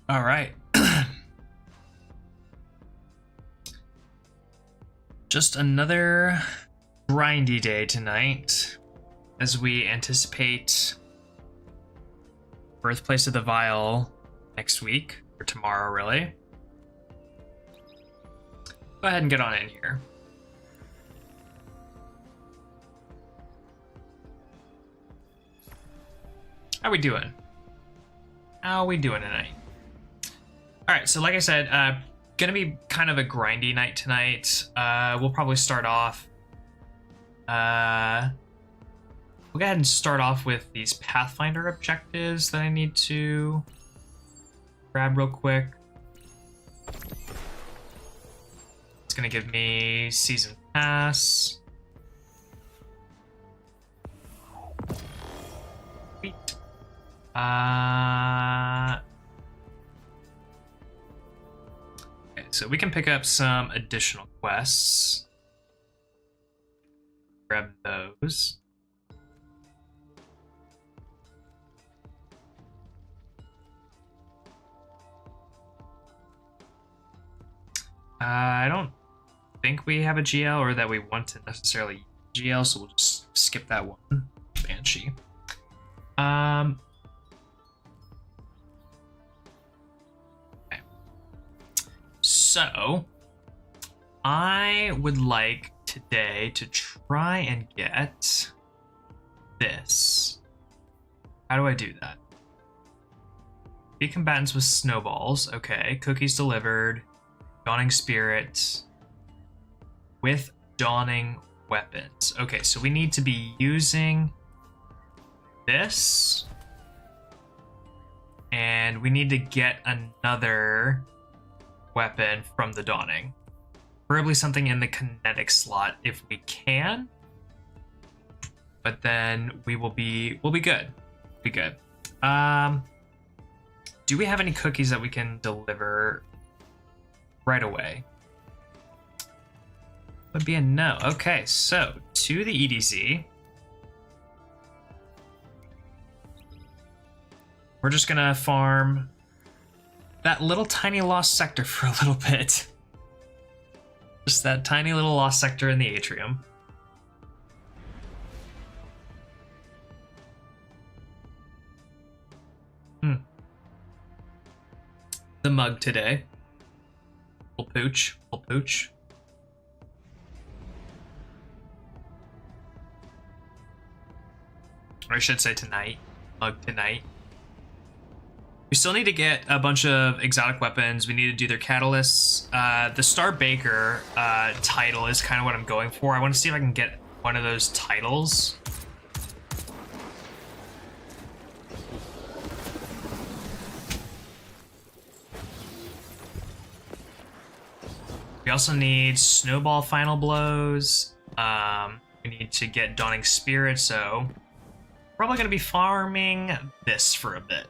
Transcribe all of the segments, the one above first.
All right. Just another grindy day tonight as we anticipate Birthplace of the Vile next week, or tomorrow, really. Go ahead and get on in here. How we doing? How we doing tonight? All right, so like I said, gonna be kind of a grindy night tonight. We'll probably start off. We'll go ahead and start off with these Pathfinder objectives that I need to grab real quick. It's gonna give me Season Pass. Sweet. Okay, so we can pick up some additional quests. Grab those. I don't think we have a GL or that we want to necessarily use GL, so we'll just skip that one. Banshee. Okay. So, I would like today to try and get this. How do I do that? Be combatants with snowballs. Okay. Cookies delivered. Dawning Spirit with Dawning Weapons. Okay, so we need to be using this. And we need to get another weapon from the Dawning. Preferably something in the kinetic slot if we can. But then we'll be good. Be good. Do we have any cookies that we can deliver right away? Would be a no. Okay, so to the EDZ. We're just gonna farm that little tiny lost sector for a little bit. Just that tiny little lost sector in the atrium. The mug today. Little pooch, little pooch. Or I should say tonight. Mug tonight. We still need to get a bunch of exotic weapons. We need to do their catalysts. The Star Baker title is kind of what I'm going for. I want to see if I can get one of those titles. We also need Snowball Final Blows. We need to get Dawning Spirit, so probably going to be farming this for a bit.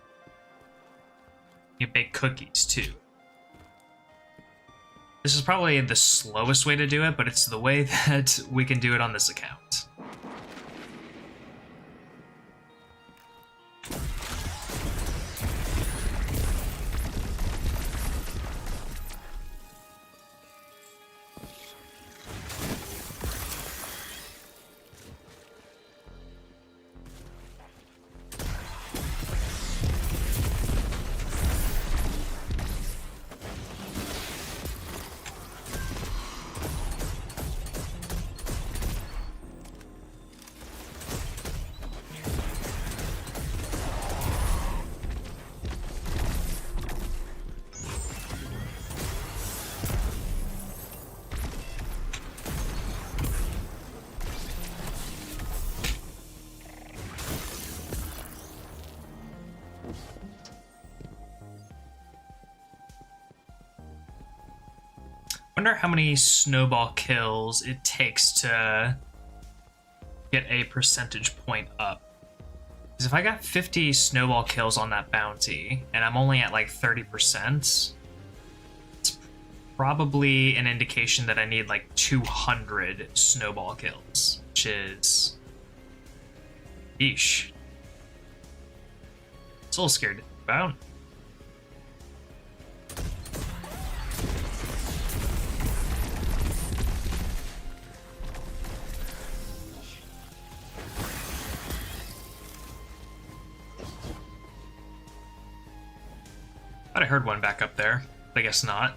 You bake cookies, too. This is probably the slowest way to do it, but it's the way that we can do it on this account. Wonder how many snowball kills it takes to get a percentage point up. Because if I got 50 snowball kills on that bounty, and I'm only at like 30%, it's probably an indication that I need like 200 snowball kills, which is... Yeesh. It's a little scary to think about. Thought I heard one back up there, but I guess not.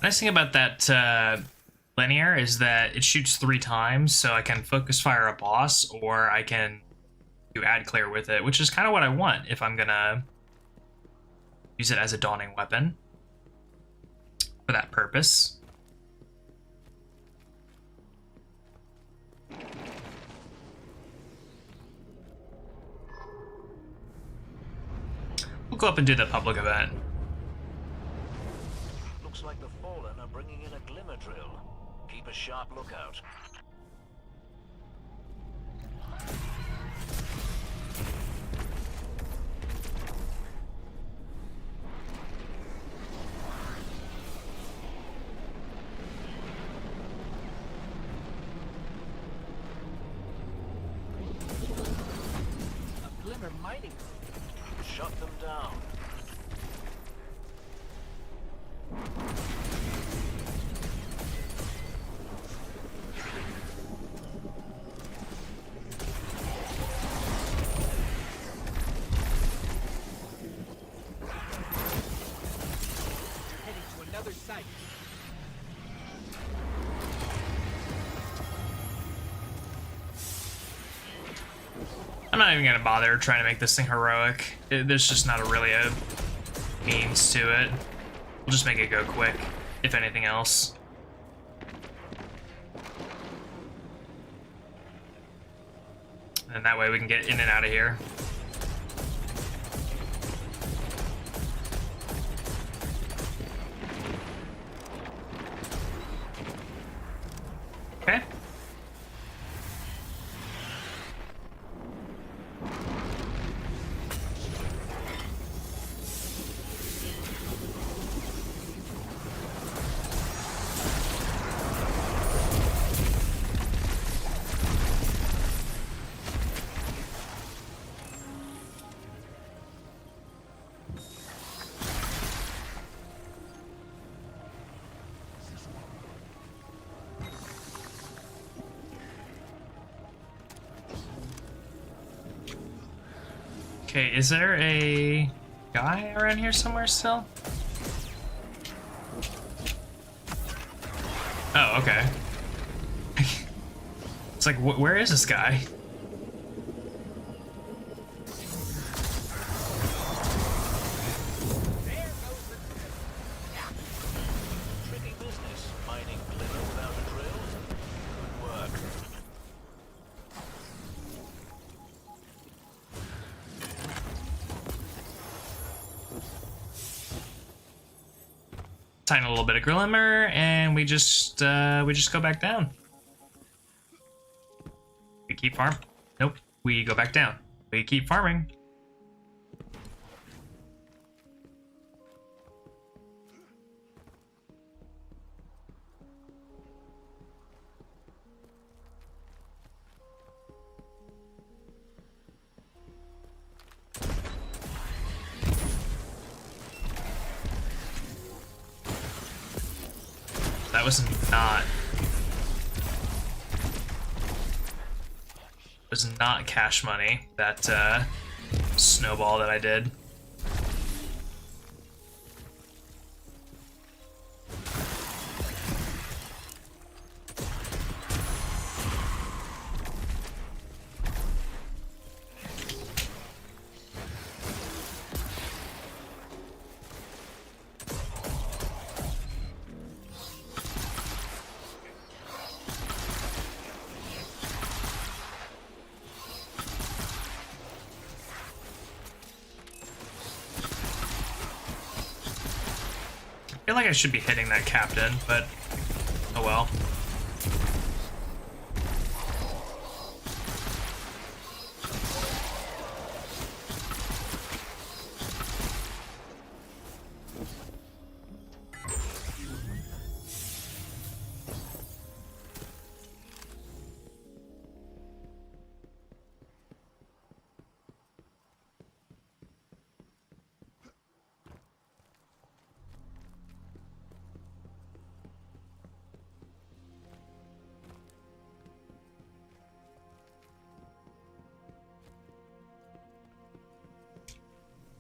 Nice thing about that linear is that it shoots 3 times, so I can focus fire a boss, or I can do ad clear with it, which is kind of what I want if I'm gonna use it as a dawning weapon for that purpose. We'll go up and do the public event. Looks like the Fallen are bringing in a glimmer drill. Keep a sharp lookout. A glimmer mining. Shut them down. Site. I'm not even gonna bother trying to make this thing heroic. There's just not really a means to it. We'll just make it go quick, if anything else. And that way we can get in and out of here. Okay. Okay, is there a guy around here somewhere still? Oh, okay. It's like, where is this guy? Tricky business, mining glimmer without a drill. Good work. Tiny little bit of glimmer, and we just go back down. We keep farm. Nope. We go back down. We keep farming. That was not cash money, that snowball that I did. I feel like I should be hitting that captain, but oh well.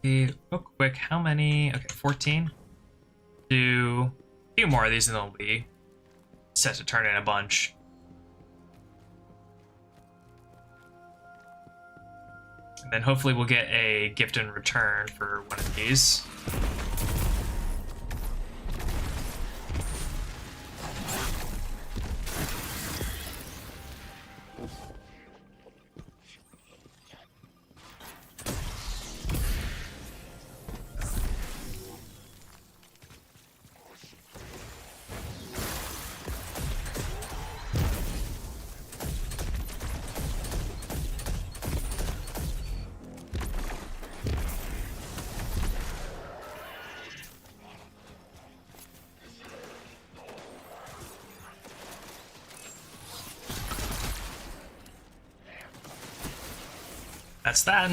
Real quick, how many? Okay, 14. Do a few more of these and they'll be set to turn in a bunch. And then hopefully we'll get a gift in return for one of these. That's that.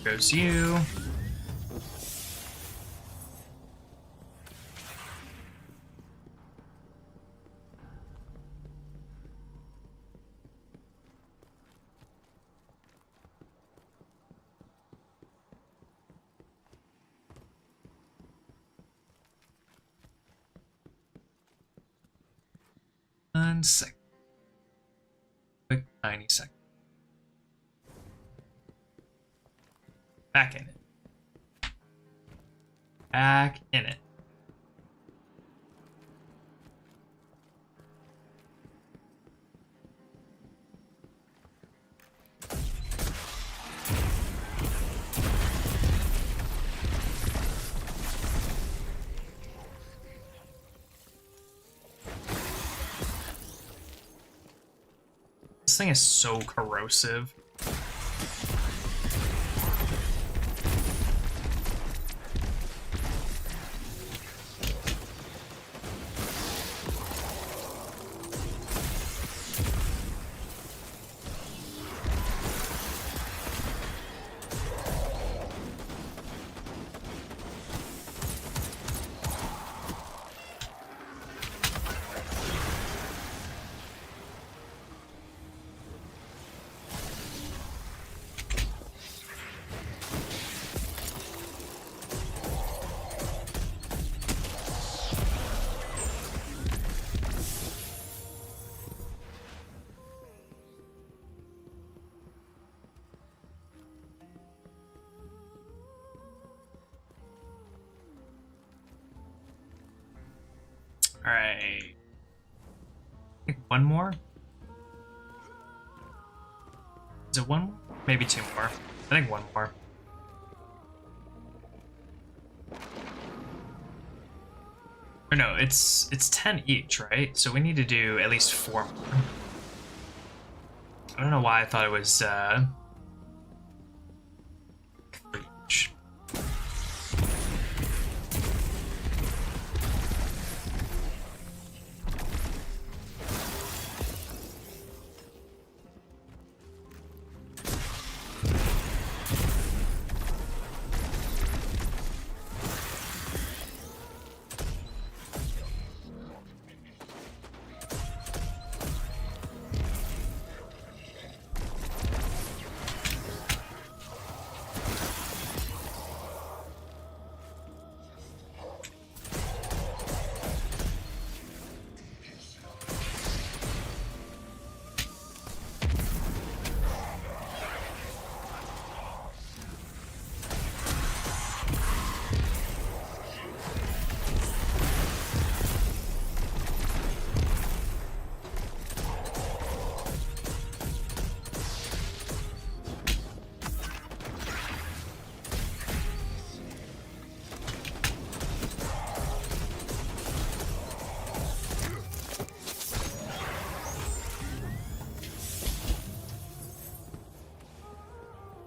Goes you. One second. Quick 90 seconds. Back in it. Back in it. This thing is so corrosive. All right. I think one more. Is it one more? Maybe two more. I think one more. Or no, it's 10 each, right? So we need to do at least 4 more. I don't know why I thought it was 3 each.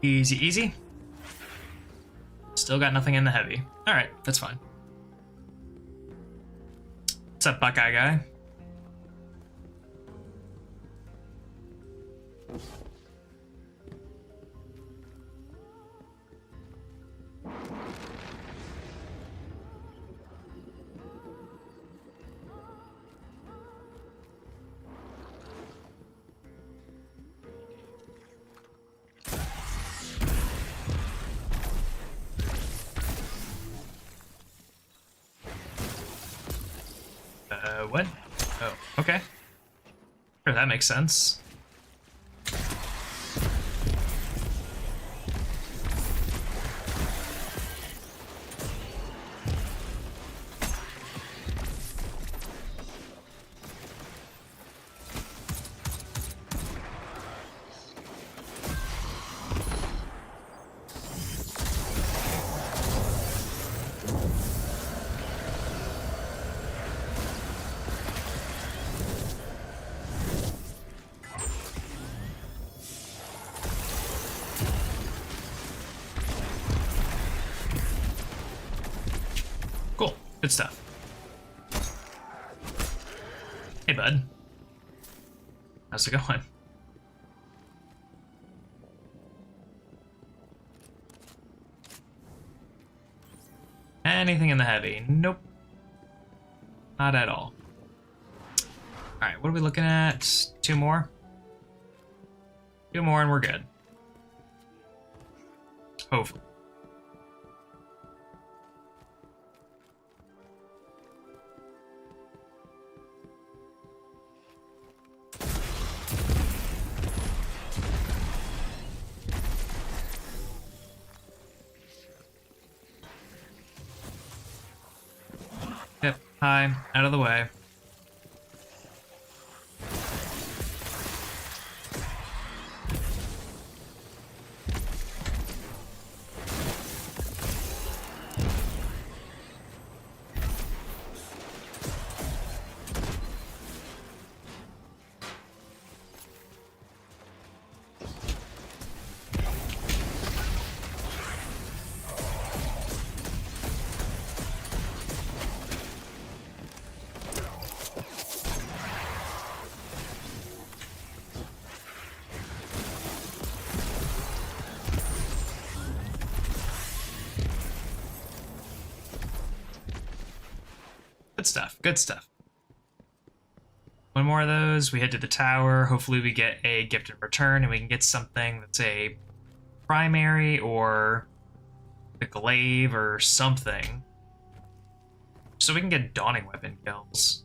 Easy, easy. Still got nothing in the heavy. Alright, that's fine. What's up, Buckeye guy? What? Oh, okay. Sure, that makes sense. Cool. Good stuff. Hey, bud. How's it going? Anything in the heavy? Nope. Not at all. Alright, what are we looking at? 2 more? 2 more and we're good. Hopefully. Yep, hi, out of the way. Good stuff, good stuff. 1 more of those, we head to the tower, hopefully we get a gift in return and we can get something that's a primary or a glaive or something. So we can get dawning weapon kills.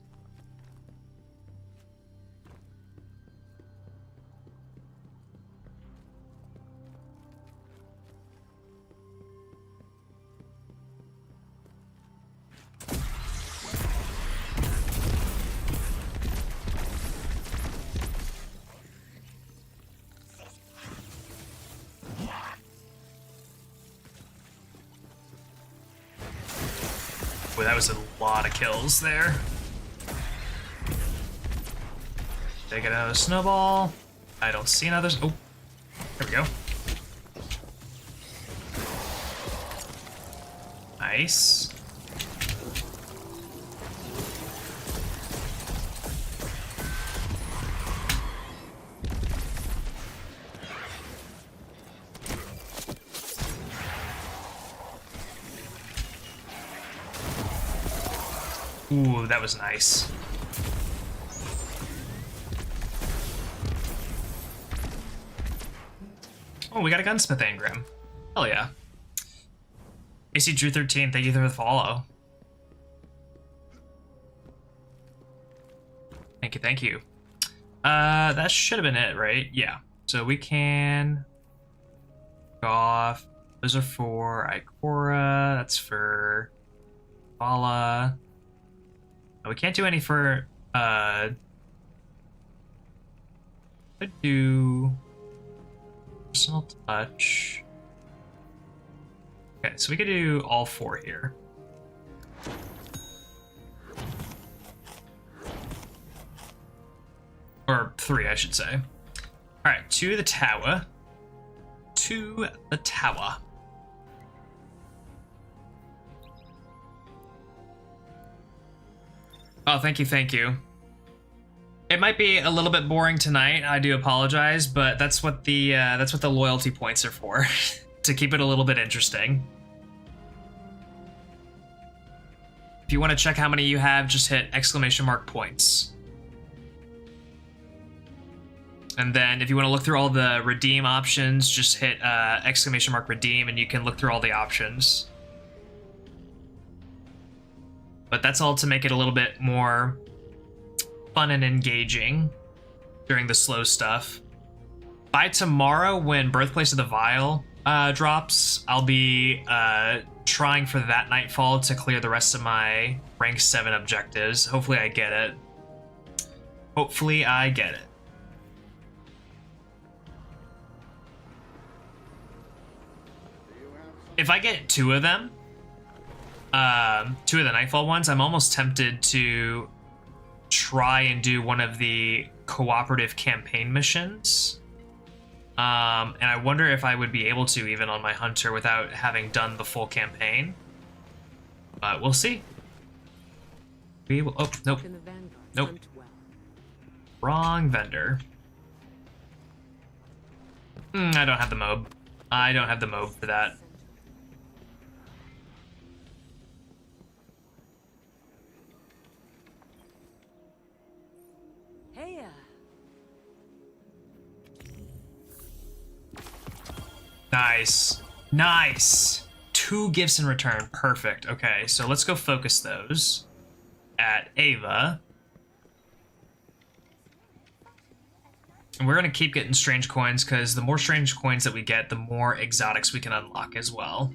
Boy, that was a lot of kills there. Take another snowball. I don't see another. Oh, there we go. Nice. Ooh, that was nice. Oh, we got a gunsmith engram. Hell yeah. AC Drew 13, thank you for the follow. Thank you, thank you. That should have been it, right? Yeah. So we can go off. Those are for Ikora. That's for Vala. We can't do any for could do personal touch. Okay, so we could do all 4 here. Or 3, I should say. Alright, to the tower. to the tower. Oh, thank you, thank you. It might be a little bit boring tonight. I do apologize, but that's what the loyalty points are for, to keep it a little bit interesting. If you want to check how many you have, just hit !points. And then if you want to look through all the redeem options, just hit !redeem, and you can look through all the options. But that's all to make it a little bit more fun and engaging during the slow stuff. By tomorrow, when Birthplace of the Vile drops, I'll be trying for that nightfall to clear the rest of my rank 7 objectives. Hopefully I get it. Hopefully I get it. If I get 2 of them, 2 of the nightfall ones, I'm almost tempted to try and do one of the cooperative campaign missions. And I wonder if I would be able to even on my hunter without having done the full campaign. But we'll see. We will. Oh, nope. Nope. Wrong vendor. I don't have the mob. I don't have the mob for that. Nice. Nice. 2 gifts in return. Perfect. Okay, so let's go focus those at Ava. And we're going to keep getting strange coins, because the more strange coins that we get, the more exotics we can unlock as well.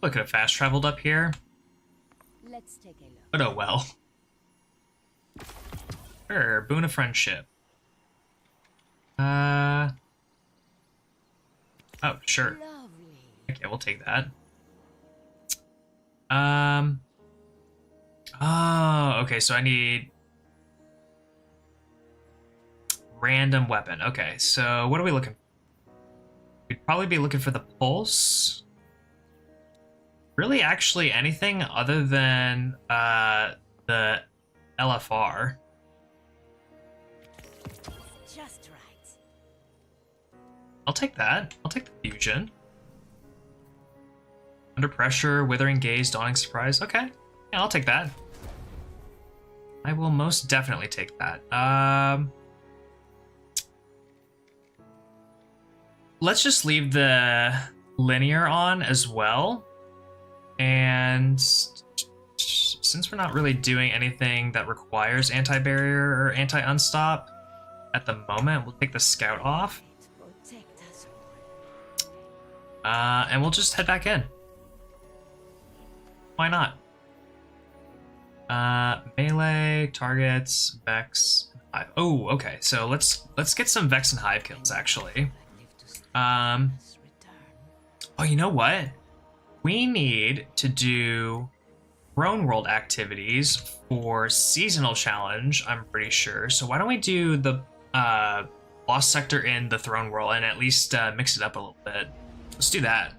I could have fast traveled up here. Let's take a look. But oh well. Sure, boon of friendship. Oh, sure. Lovely. Okay, we'll take that. Oh, okay, so I need random weapon. Okay, so what are we looking for? We'd probably be looking for the pulse. Really, actually, anything other than the LFR. Just right. I'll take that. I'll take the fusion. Under pressure, withering gaze, dawning surprise. Okay, yeah, I'll take that. I will most definitely take that. Let's just leave the linear on as well. And since we're not really doing anything that requires anti-barrier or anti-unstop at the moment, we'll take the scout off. And we'll just head back in. Why not? Melee, targets, Vex, Hive. Oh, okay. So let's get some Vex and Hive kills actually. Oh, you know what? We need to do Throne World activities for Seasonal Challenge, I'm pretty sure. So why don't we do the boss sector in the Throne World and at least mix it up a little bit. Let's do that.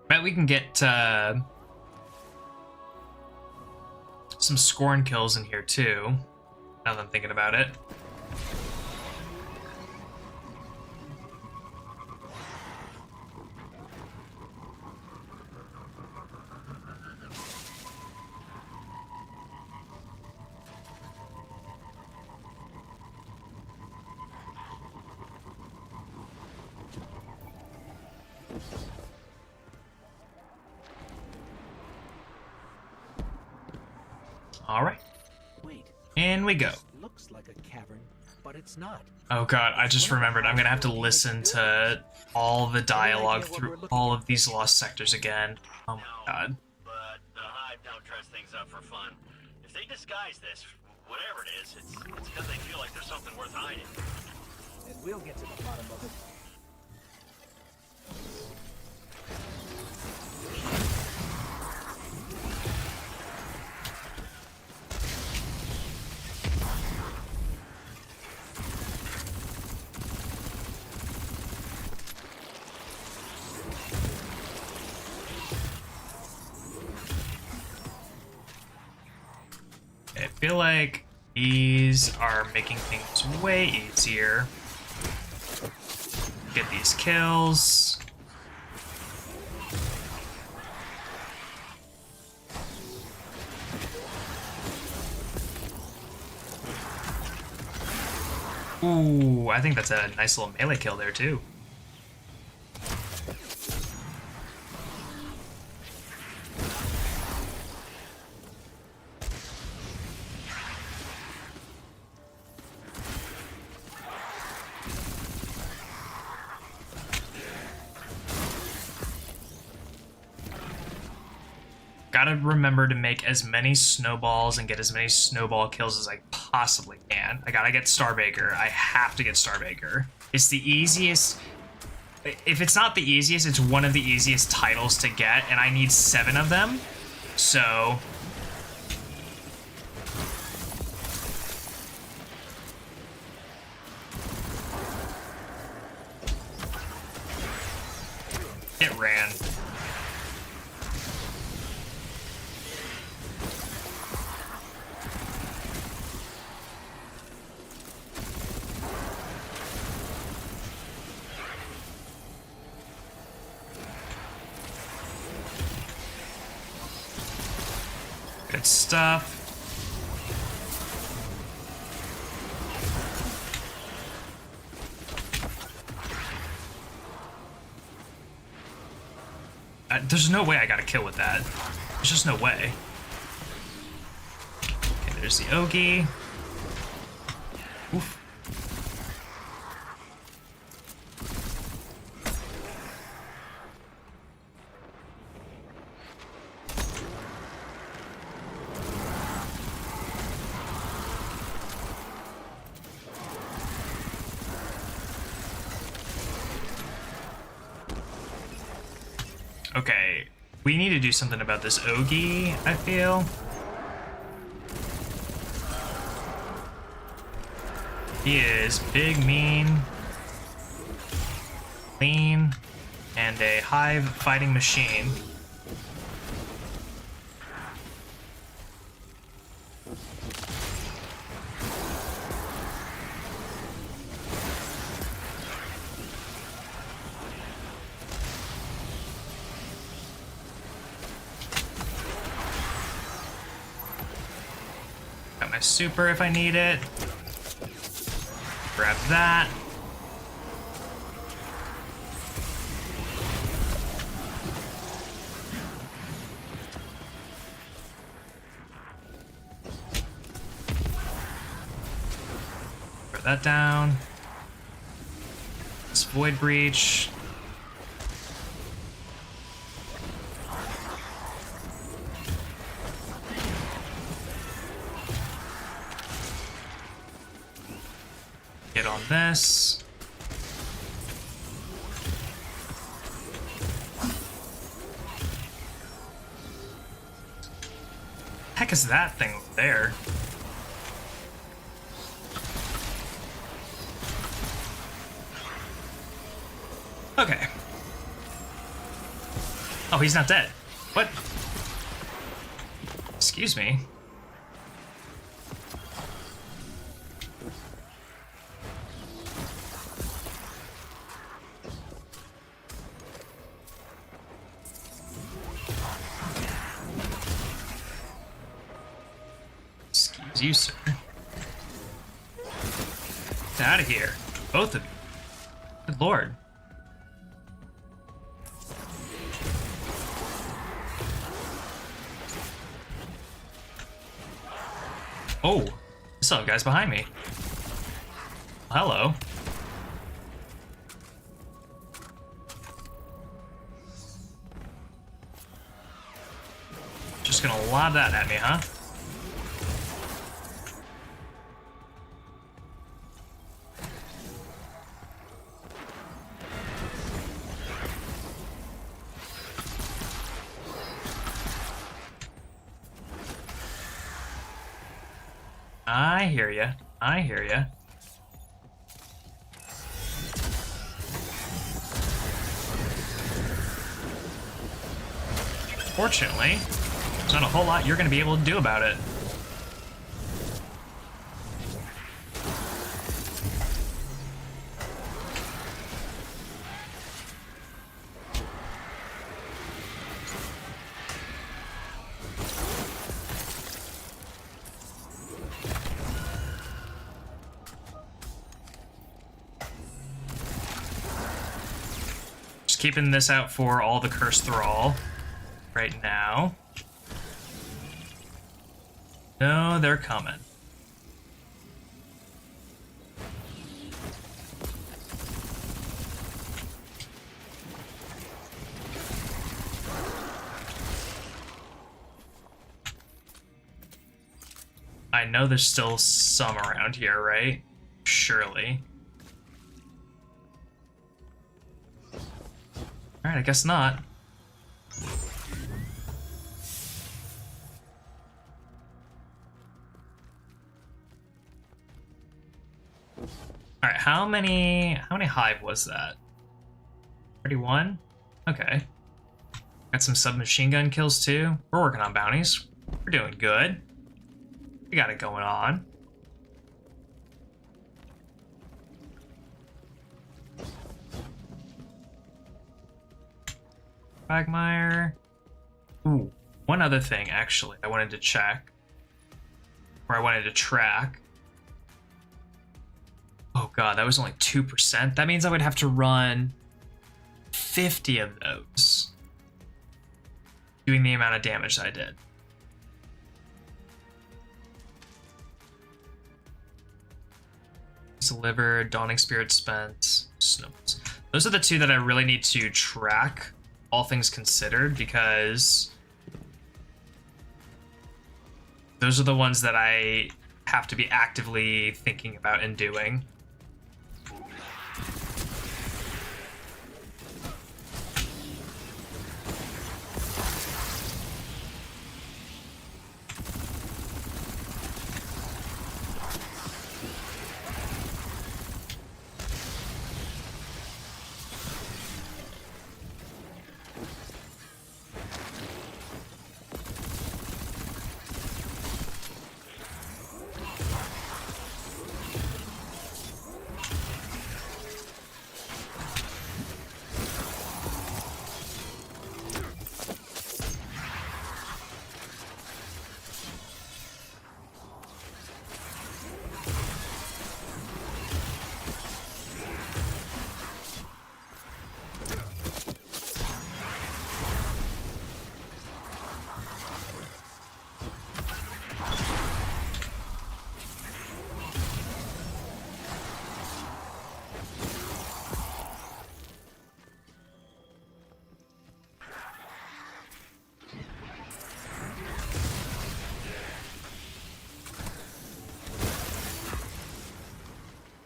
Bet we can get some Scorn kills in here too, now that I'm thinking about it. All right, Wait, in we go. this looks like a cavern, but it's not. Oh god, I just remembered. I'm gonna have to listen to all the dialogue through all of these lost sectors again. Oh my god. But the Hive don't dress things up for fun. If they disguise this, whatever it is, it's because they feel like there's something worth hiding. And we'll get to the bottom of it. I feel like these are making things way easier. Get these kills. Ooh, I think that's a nice little melee kill there too. Gotta remember to make as many snowballs and get as many snowball kills as I possibly can. I gotta get Starbaker. I have to get Starbaker. It's the easiest. If it's not the easiest, it's one of the easiest titles to get, and I need 7 of them. So. It ran. Good stuff. There's no way I got a kill with that. There's just no way. Okay, there's the Ogie. Oof. Okay, we need to do something about this Ogie, I feel. He is big, mean, lean, and a hive fighting machine. Got my super if I need it. Grab that. Put that down. This void breach. Get on this. Heck is that thing over there? Okay. Oh, he's not dead. What? Excuse me. Excuse you, sir. Get out of here. Both of you. Good lord. Oh, still have guys behind me. Hello. Just gonna lob that at me, huh? I hear ya. I hear ya. Fortunately, there's not a whole lot you're going to be able to do about it. Just keeping this out for all the Cursed Thrall right now. No, they're coming. I know there's still some around here, right? Surely. Alright, I guess not. Alright, how many hive was that? 31? Okay. Got some submachine gun kills too. We're working on bounties. We're doing good. We got it going on. Quagmire. Ooh, one other thing actually I wanted to check. Or I wanted to track. Oh god, that was only 2%. That means I would have to run 50 of those. Doing the amount of damage I did. Delivered, Dawning Spirit spent, Snows. Those are the two that I really need to track, all things considered, because those are the ones that I have to be actively thinking about and doing.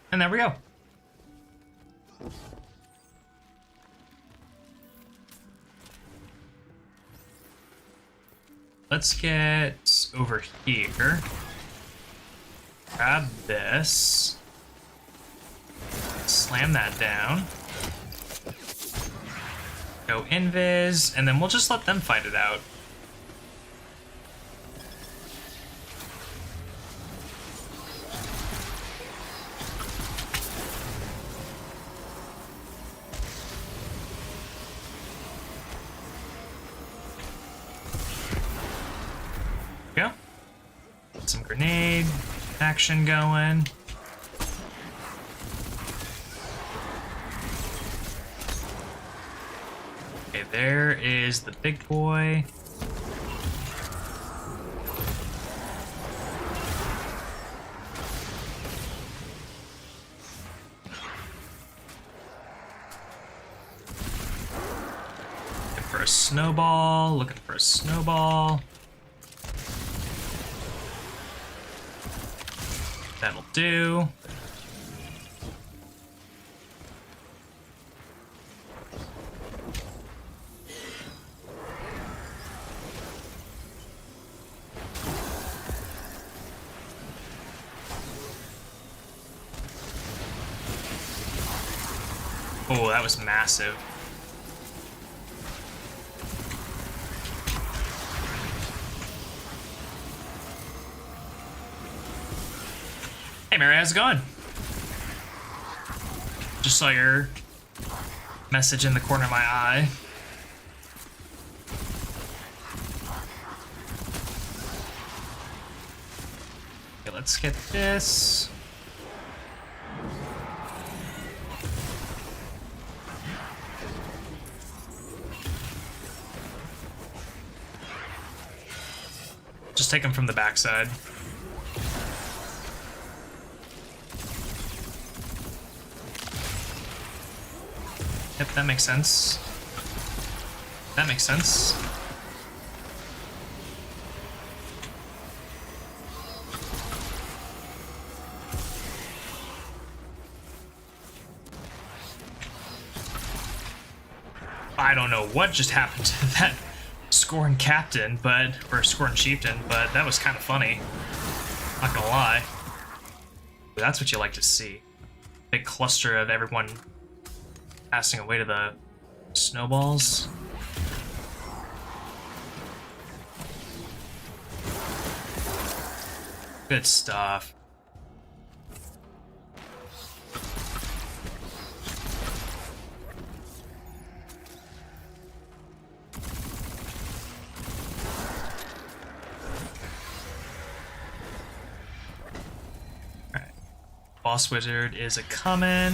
And there we go. Let's get over here. Grab this. Slam that down. Go invis, and then we'll just let them fight it out. Go. Some grenade action going. Okay, there is the big boy. for a snowball, looking for a snowball. That'll do. Oh, that was massive. Hey Mary, how's it going? Just saw your message in the corner of my eye. Okay, let's get this. Just take them from the backside. Yep, that makes sense. That makes sense. I don't know what just happened to that Scorn Captain, or Scorn Chieftain, but that was kind of funny. Not gonna lie. That's what you like to see. Big cluster of everyone passing away to the snowballs. Good stuff. Alright. Boss Wizard is a coming.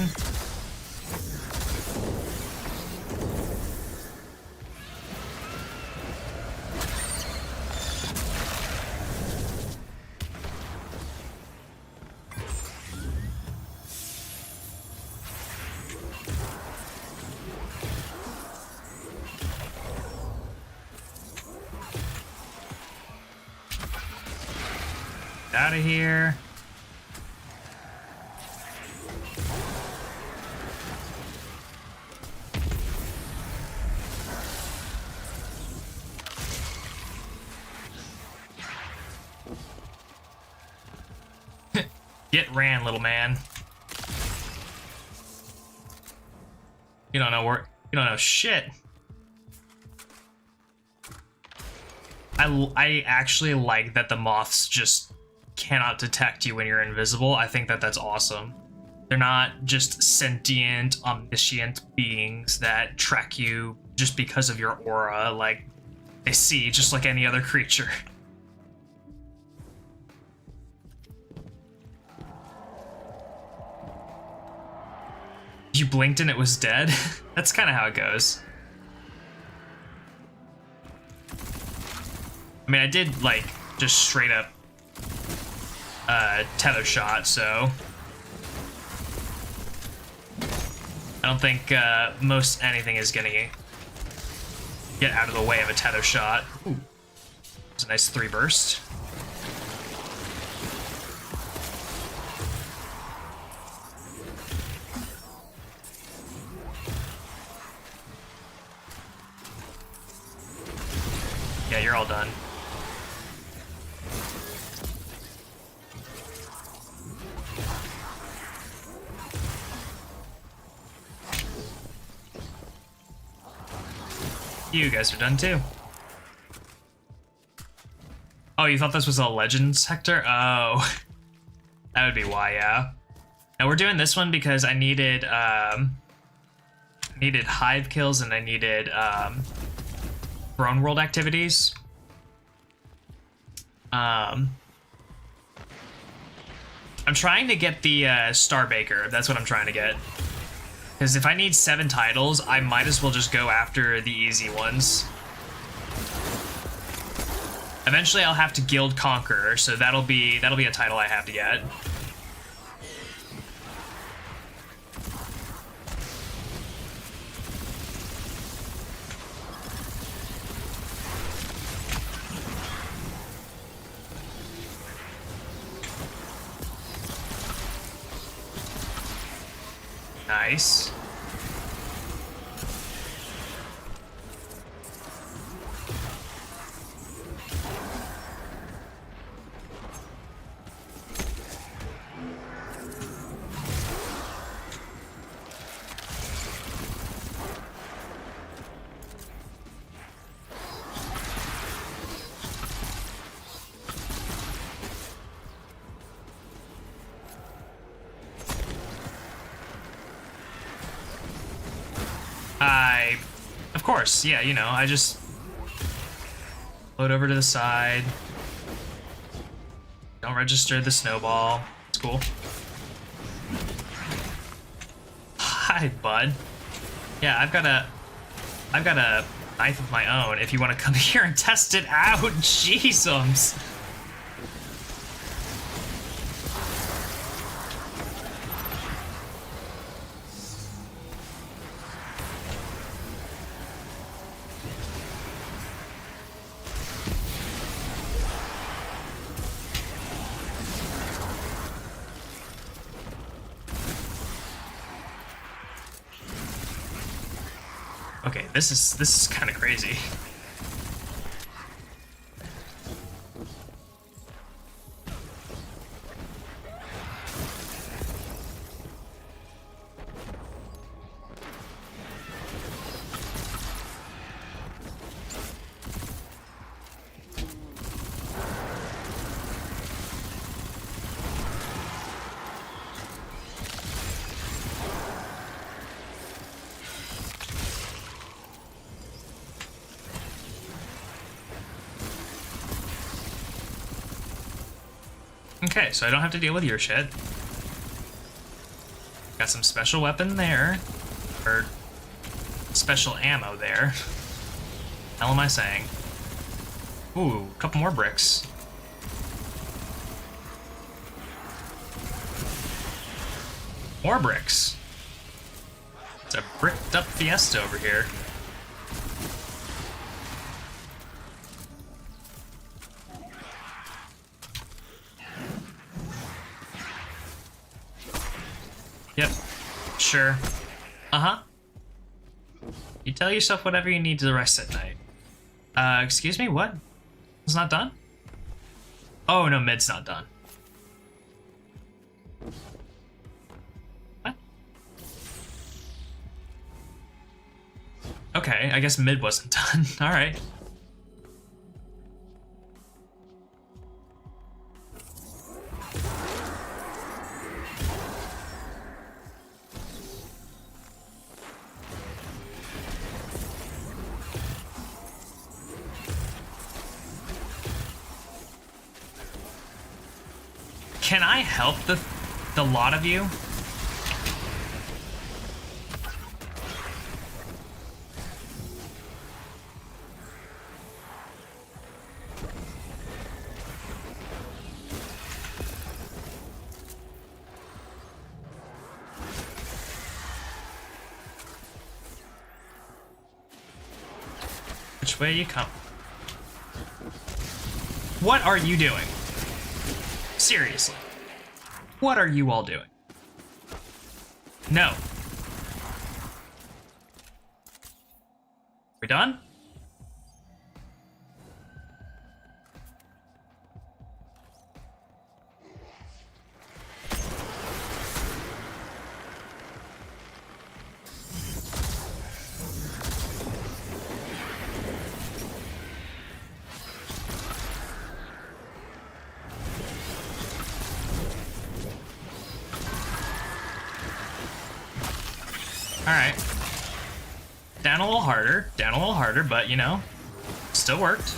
Out of here. Get ran, little man. You don't know where. You don't know shit. I actually like that the moths just cannot detect you when you're invisible. I think that that's awesome. They're not just sentient, omniscient beings that track you just because of your aura. Like, they see just like any other creature. You blinked and it was dead? That's kind of how it goes. I mean, I did, like, just straight up tether shot, so I don't think most anything is gonna get out of the way of a tether shot. Ooh. It's a nice 3 burst. Yeah, you're all done. You guys are done too. Oh, you thought this was a legend sector? Oh, that would be why, yeah. Now we're doing this one because I needed hive kills and I needed Throne World activities. I'm trying to get the Starbaker. That's what I'm trying to get. Because if I need 7 titles, I might as well just go after the easy ones. Eventually, I'll have to Guild Conqueror, so that'll be a title I have to get. Nice. Of course, yeah, you know, I just float over to the side. Don't register the snowball. It's cool. Hi, bud. Yeah, I've got a knife of my own if you want to come here and test it out. Jeezums. Okay, this is kind of crazy. Okay, so I don't have to deal with your shit. Got some special weapon there. Or special ammo there. Hell am I saying? Ooh, a couple more bricks. More bricks. It's a bricked up fiesta over here. Yep. Sure. Uh-huh. You tell yourself whatever you need to rest at night. Excuse me, what? It's not done? Oh, no, mid's not done. What? Okay, I guess mid wasn't done. Alright. Can I help the lot of you? Which way you come? What are you doing? Seriously. What are you all doing? No. We done? Alright. Down a little harder, but you know, still worked.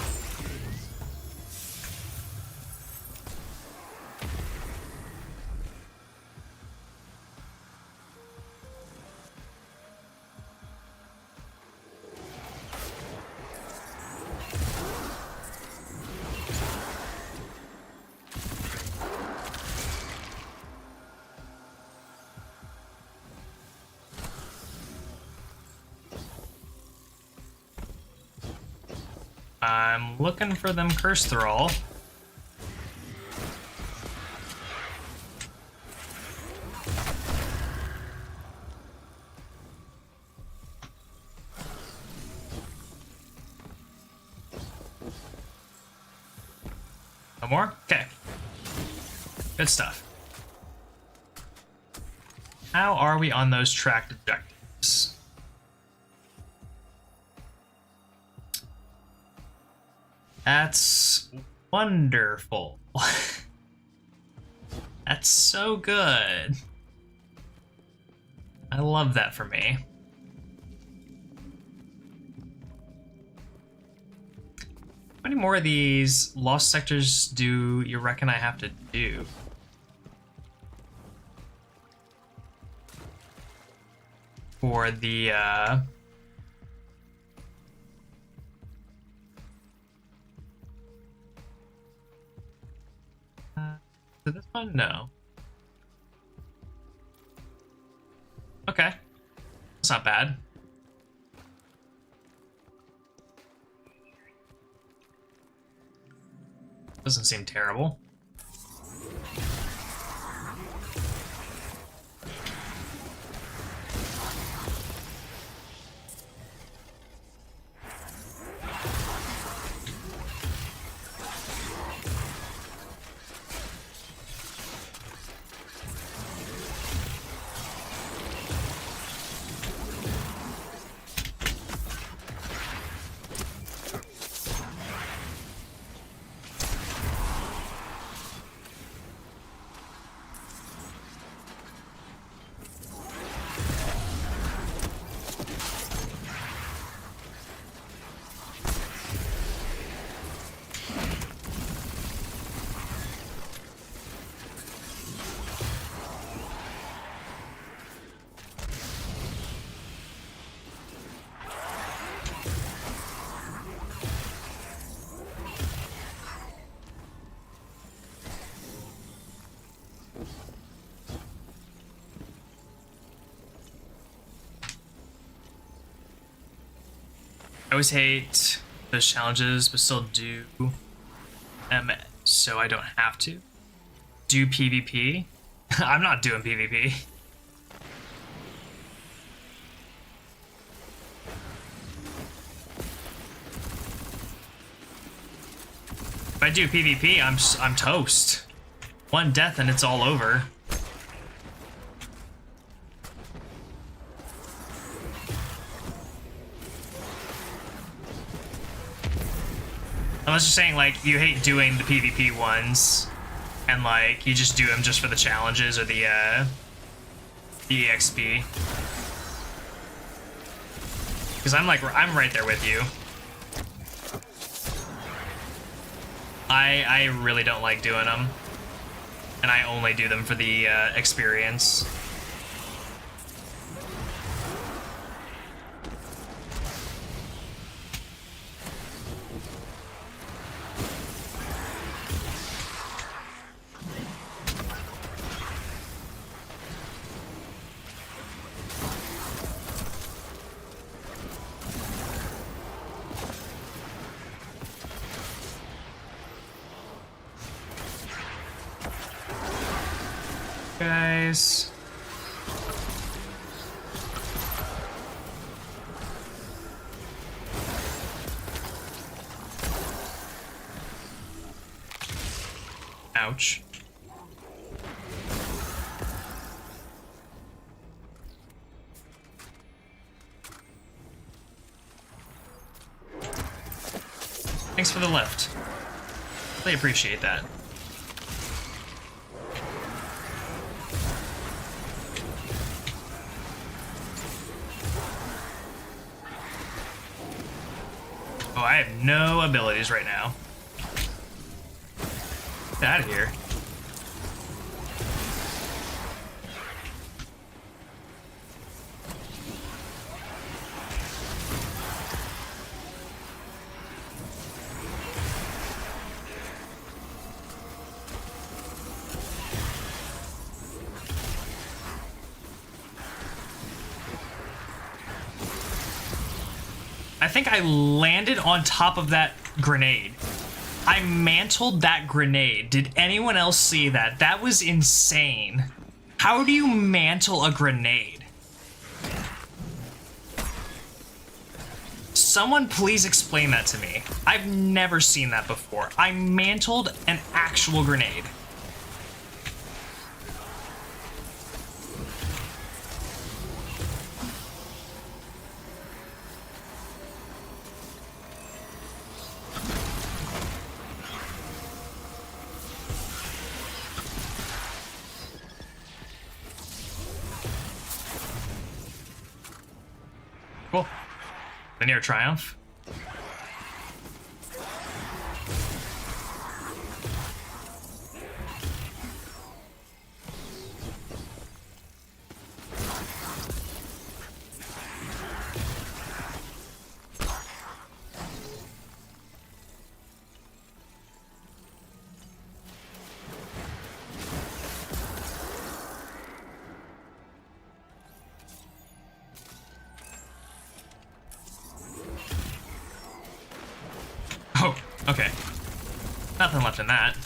I'm looking for them curse thrall. No more? Okay. Good stuff. How are we on those tracked objectives? That's wonderful. That's so good. I love that for me. How many more of these lost sectors do you reckon I have to do? For the, to this one? No. Okay. That's not bad. Doesn't seem terrible. I always hate those challenges, but still do them so I don't have to. Do PvP? I'm not doing PvP. If I do PvP, I'm toast. One death and it's all over. Unless you're saying, like, you hate doing the PvP ones, and, like, you just do them just for the challenges or the EXP. Because I'm right there with you. I really don't like doing them. And I only do them for the experience. Guys. Ouch. Thanks for the lift. Really appreciate that. Oh, I have no abilities right now. Get out of here. I think I landed on top of that grenade. I mantled that grenade. Did anyone else see that? That was insane. How do you mantle a grenade? Someone please explain that to me. I've never seen that before. I mantled an actual grenade. Cool. Linear Triumph. Oh, okay. Nothing left in that.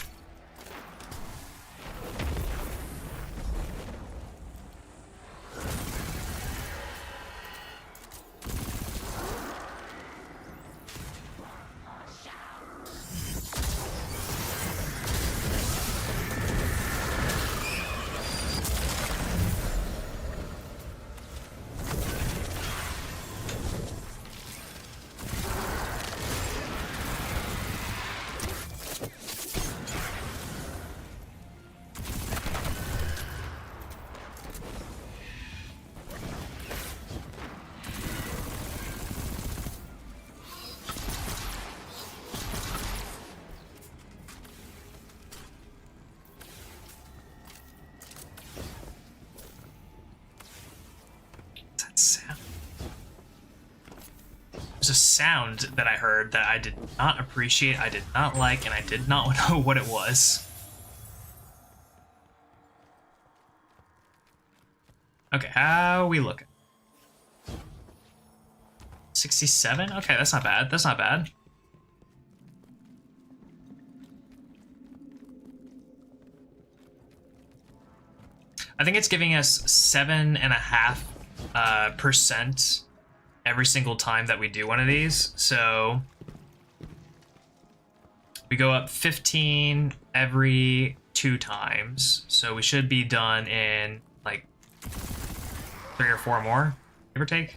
There's a sound that I heard that I did not appreciate, I did not like, and I did not know what it was. Okay, how are we looking? 67? Okay, that's not bad. That's not bad. I think it's giving us 7.5% every single time that we do one of these. So we go up 15 every 2 times. So we should be done in like 3 or 4 more, give or take.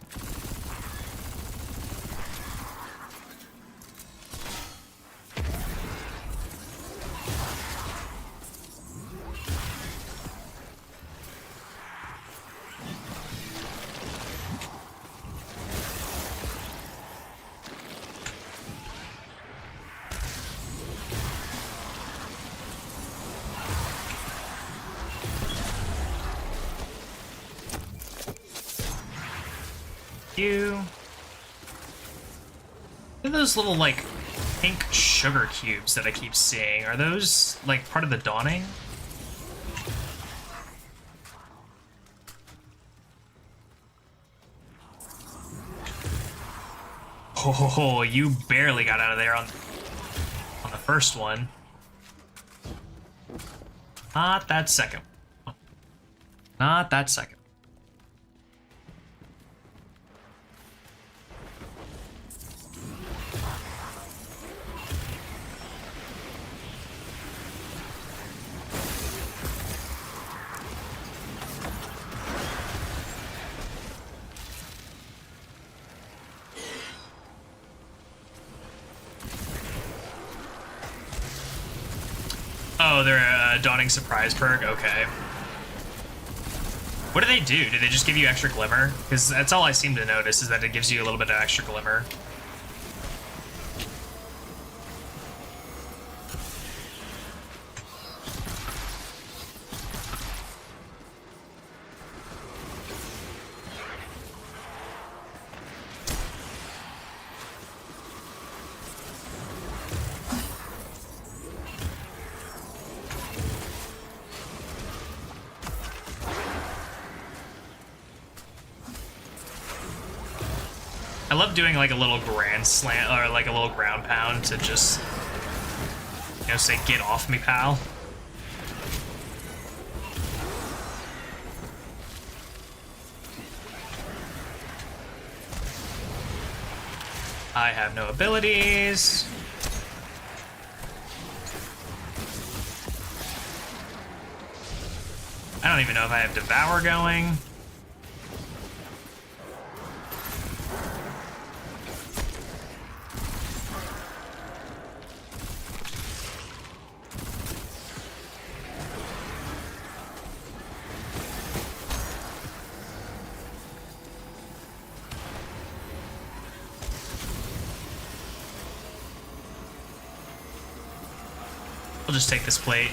You. What are those little, like, pink sugar cubes that I keep seeing? Are those, like, part of the dawning? Oh, you barely got out of there on the first one. Not that second. Not that second. Oh, they're a Dawning Surprise perk? Okay. What do they do? Do they just give you extra glimmer? Because that's all I seem to notice, is that it gives you a little bit of extra glimmer. I love doing like a little grand slant or like a little ground pound to just, you know, say, get off me, pal. I have no abilities. I don't even know if I have Devour going. I'll just take this plate.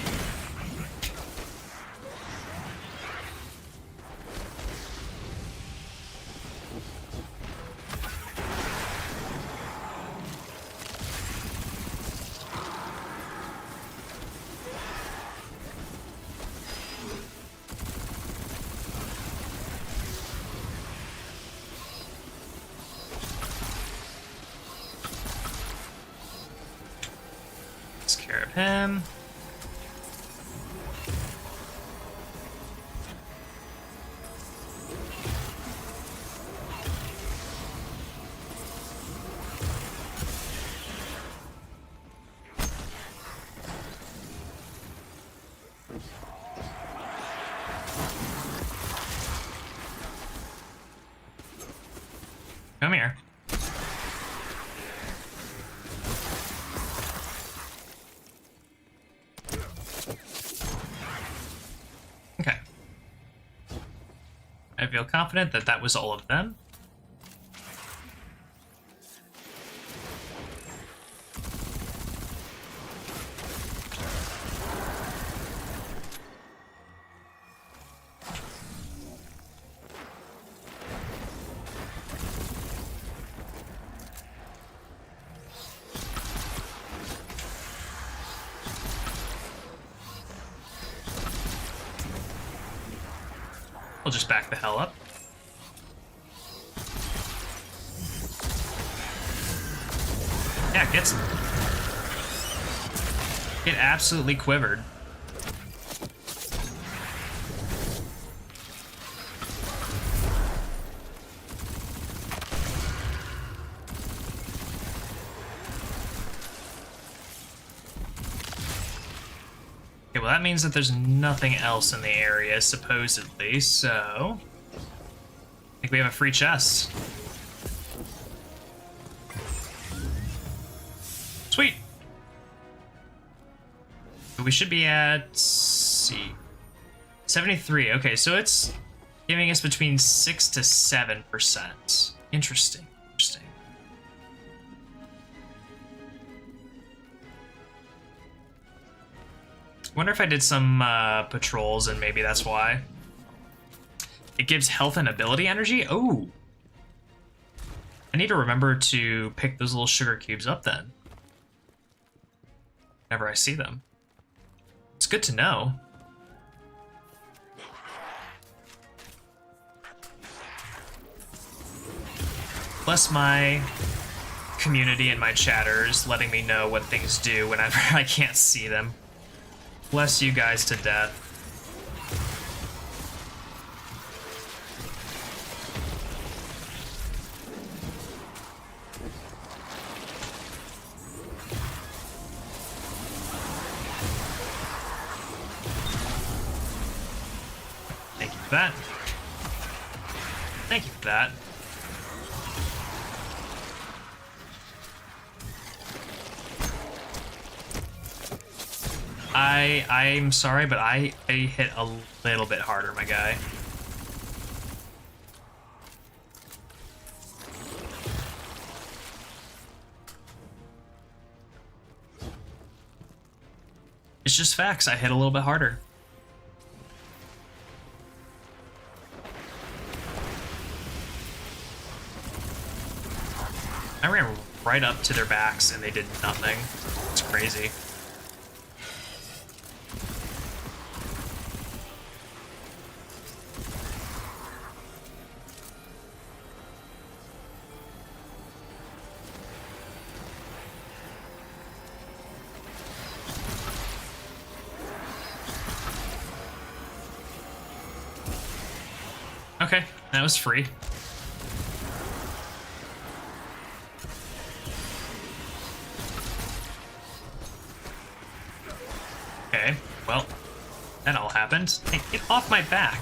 Takes care of him. Come here. Okay. I feel confident that that was all of them. I'll just back the hell up. Yeah, gets him. Get absolutely quivered. Okay, well that means that there's nothing else in the area, supposedly, so... I think we have a free chest. Sweet! We should be at... let's see... 73, okay, so it's giving us between 6 to 7%. Interesting, interesting. Wonder if I did some patrols and maybe that's why. It gives health and ability energy? Oh! I need to remember to pick those little sugar cubes up then. Whenever I see them. It's good to know. Bless my community and my chatters letting me know what things do whenever I can't see them. Bless you guys to death. Thank you for that. Thank you for that. I'm sorry, but I hit a little bit harder, my guy. It's just facts. I hit a little bit harder. I ran right up to their backs and they did nothing. It's crazy. Okay, that was free. Okay, well, that all happened. happened. Hey, get off my back.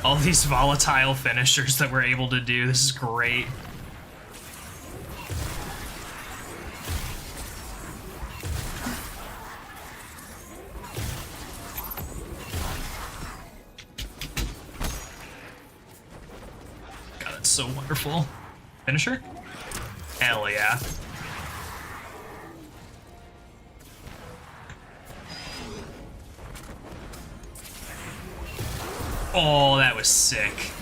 All these volatile finishers that we're able to do. This is great. God, that's so wonderful. Finisher? Hell yeah. Oh, that was sick.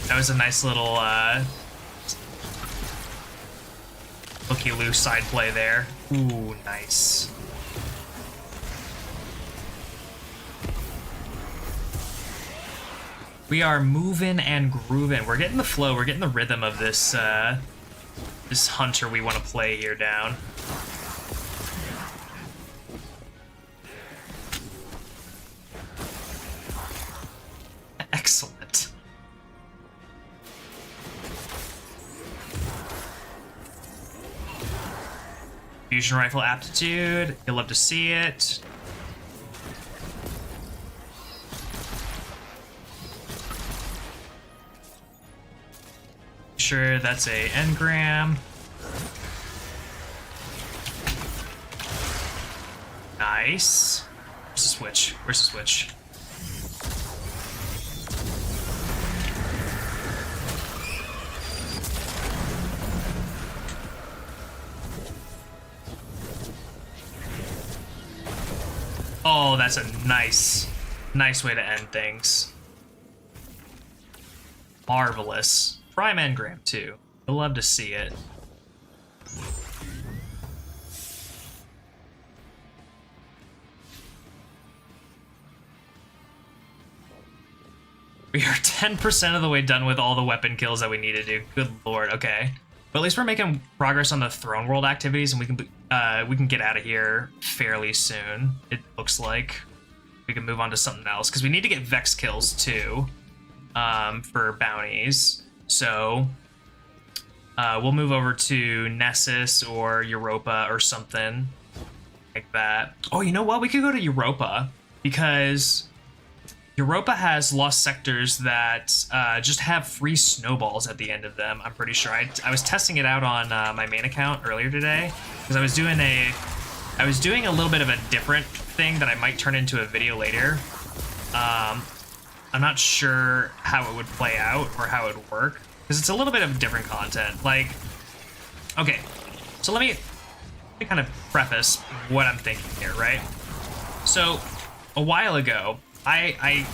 That was a nice little, looky-loo side play there. Ooh, nice. We are moving and grooving. We're getting the flow. We're getting the rhythm of this, this hunter we want to play here down. Excellent. Fusion rifle aptitude. You'll love to see it. Sure, that's a engram. Nice. Where's the switch? Where's the switch? Oh, that's a nice way to end things. Marvelous. Prime engram, too. You'll love to see it. We are 10% of the way done with all the weapon kills that we need to do. Good lord, okay. But at least we're making progress on the Throne World activities, and we can get out of here fairly soon. It looks like we can move on to something else because we need to get Vex kills too, for bounties. So we'll move over to Nessus or Europa or something like that. Oh, you know what? We could go to Europa because Europa has lost sectors that just have free snowballs at the end of them. I'm pretty sure. I was testing it out on my main account earlier today because I was doing a little bit of a different thing that I might turn into a video later. I'm not sure how it would play out or how it would work because it's a little bit of different content. Like, okay, so let me kind of preface what I'm thinking here, right? So a while ago, I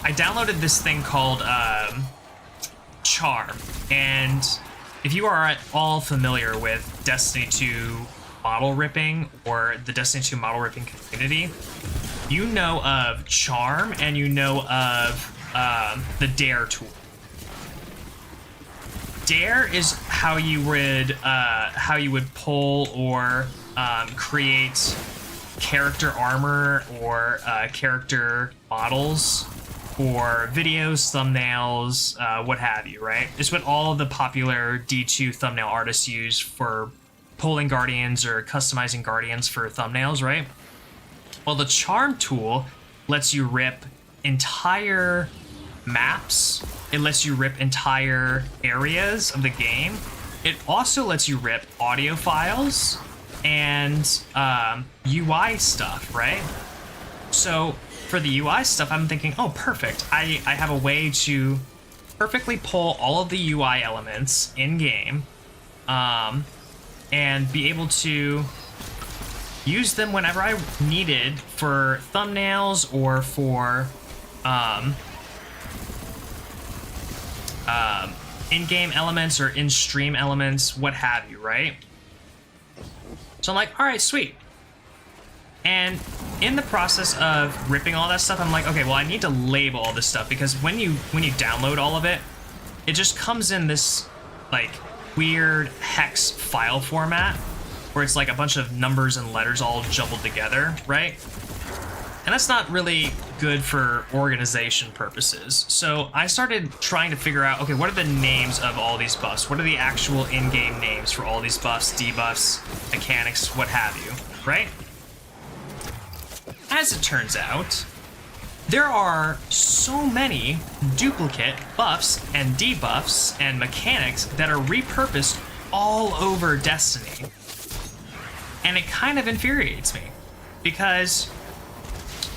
downloaded this thing called Charm, and if you are at all familiar with Destiny 2 model ripping or the Destiny 2 model ripping community, you know of Charm and you know of the Dare tool. Dare is how you would pull or create character armor or character models for videos, thumbnails, what have you, right? It's what all of the popular D2 thumbnail artists use for pulling guardians or customizing guardians for thumbnails, right? Well, the Charm tool lets you rip entire maps. It lets you rip entire areas of the game. It also lets you rip audio files and UI stuff, right? So for the UI stuff, I'm thinking, oh, perfect. I have a way to perfectly pull all of the UI elements in game, and be able to use them whenever I needed for thumbnails or for in-game elements or in-stream elements, what have you, right? So I'm like, all right, sweet. And in the process of ripping all that stuff, I'm like, okay, well, I need to label all this stuff, because when you download all of it, it just comes in this like weird hex file format where it's like a bunch of numbers and letters all jumbled together, right? And that's not really good for organization purposes. So I started trying to figure out, okay, what are the names of all these buffs? What are the actual in-game names for all these buffs, debuffs, mechanics, what have you, right? As it turns out, there are so many duplicate buffs and debuffs and mechanics that are repurposed all over Destiny. And it kind of infuriates me, because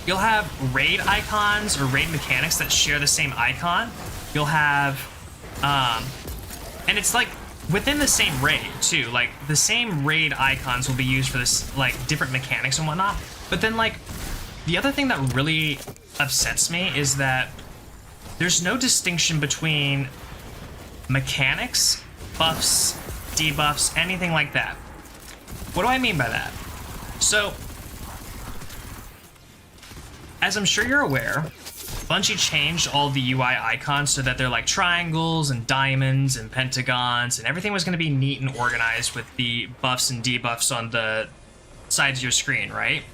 you'll have raid icons or raid mechanics that share the same icon. You'll have, and it's like within the same raid too. Like the same raid icons will be used for this, like different mechanics and whatnot. But then like the other thing that really upsets me is that there's no distinction between mechanics, buffs, debuffs, anything like that. What do I mean by that? So, as I'm sure you're aware, Bungie changed all the UI icons so that they're like triangles and diamonds and pentagons, and everything was going to be neat and organized with the buffs and debuffs on the sides of your screen, right?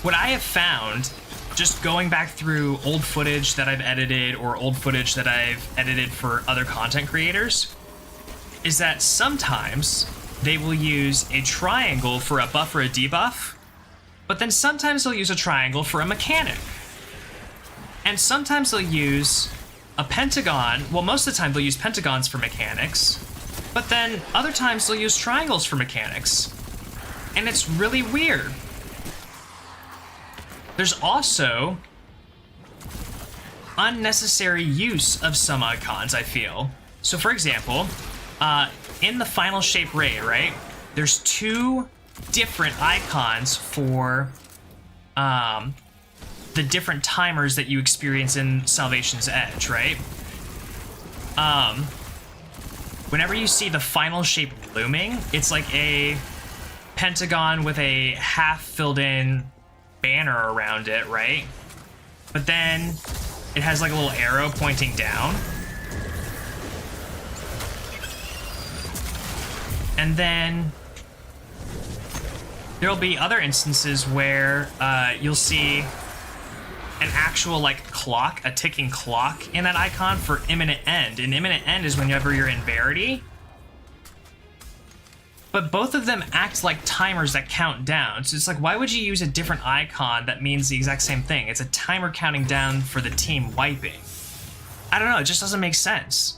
What I have found, just going back through old footage that I've edited or old footage that I've edited for other content creators, is that sometimes they will use a triangle for a buff or a debuff, but then sometimes they'll use a triangle for a mechanic. And sometimes they'll use a pentagon. Well, most of the time they'll use pentagons for mechanics, but then other times they'll use triangles for mechanics. And it's really weird. There's also unnecessary use of some icons, I feel. So for example, in the final shape raid, right? There's two different icons for the different timers that you experience in Salvation's Edge, right? Whenever you see the final shape looming, it's like a pentagon with a half filled in banner around it, right? But then it has like a little arrow pointing down. And then there'll be other instances where you'll see an actual like clock, a ticking clock in that icon for imminent end. And imminent end is whenever you're in Verity. But both of them act like timers that count down. So it's like, why would you use a different icon that means the exact same thing? It's a timer counting down for the team wiping. I don't know, it just doesn't make sense.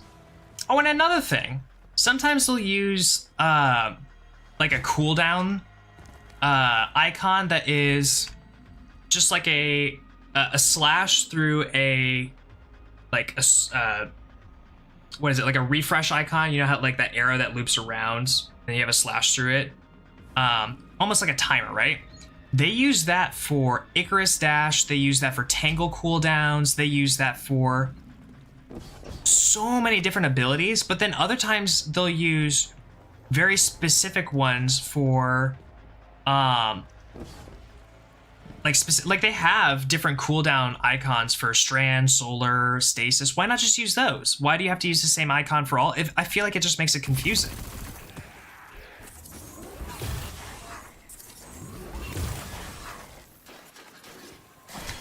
Oh, and another thing. Sometimes they'll use like a cooldown icon that is just like a slash through a like a what is it, like a refresh icon? You know how like that arrow that loops around and you have a slash through it, almost like a timer, right? They use that for Icarus Dash. They use that for Tangle cooldowns. They use that for so many different abilities, but then other times they'll use very specific ones for like they have different cooldown icons for Strand, Solar, Stasis. Why not just use those? Why do you have to use the same icon for all? I feel like it just makes it confusing.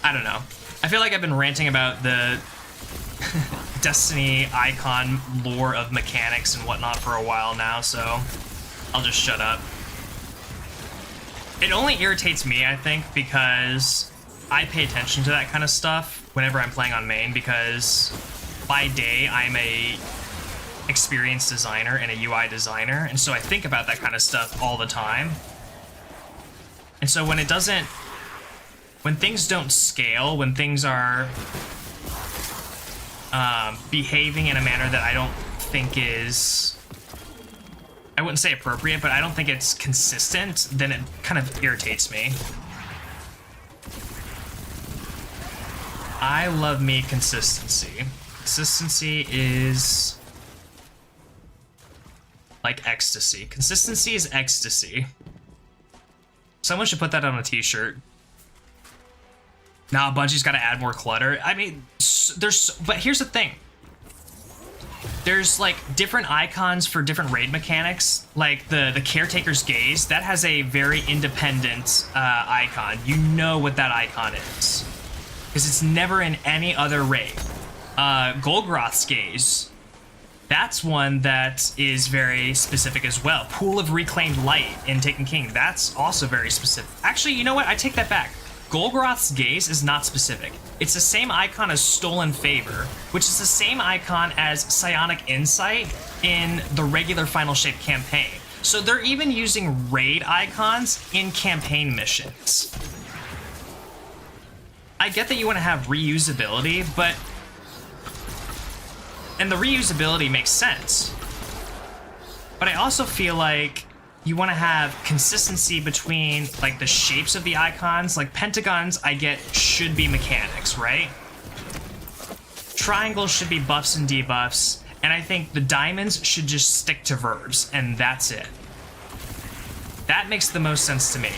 I don't know. I feel like I've been ranting about the Destiny icon lore of mechanics and whatnot for a while now, so I'll just shut up. It only irritates me, I think, because I pay attention to that kind of stuff whenever I'm playing on main, because by day I'm a experienced designer and a UI designer, and so I think about that kind of stuff all the time. And so when things don't scale, when things are behaving in a manner that I don't think is I wouldn't say appropriate, but I don't think it's consistent, then it kind of irritates me. I love me consistency. Consistency is like ecstasy. Consistency is ecstasy. Someone should put that on a t-shirt. Nah, Bungie's got to add more clutter. I mean, but here's the thing. There's like different icons for different raid mechanics. Like the Caretaker's Gaze, that has a very independent icon. You know what that icon is, because it's never in any other raid. Golgroth's Gaze, that's one that is very specific as well. Pool of Reclaimed Light in Taken King, that's also very specific. Actually, you know what? I take that back. Golgroth's Gaze is not specific. It's the same icon as Stolen Favor, which is the same icon as Psionic Insight in the regular Final Shape campaign. So they're even using raid icons in campaign missions. I get that you want to have reusability, but... And the reusability makes sense. But I also feel like you want to have consistency between like the shapes of the icons. Like pentagons, I get, should be mechanics, right? Triangles should be buffs and debuffs, and I think the diamonds should just stick to verbs, and that's it. That makes the most sense to me.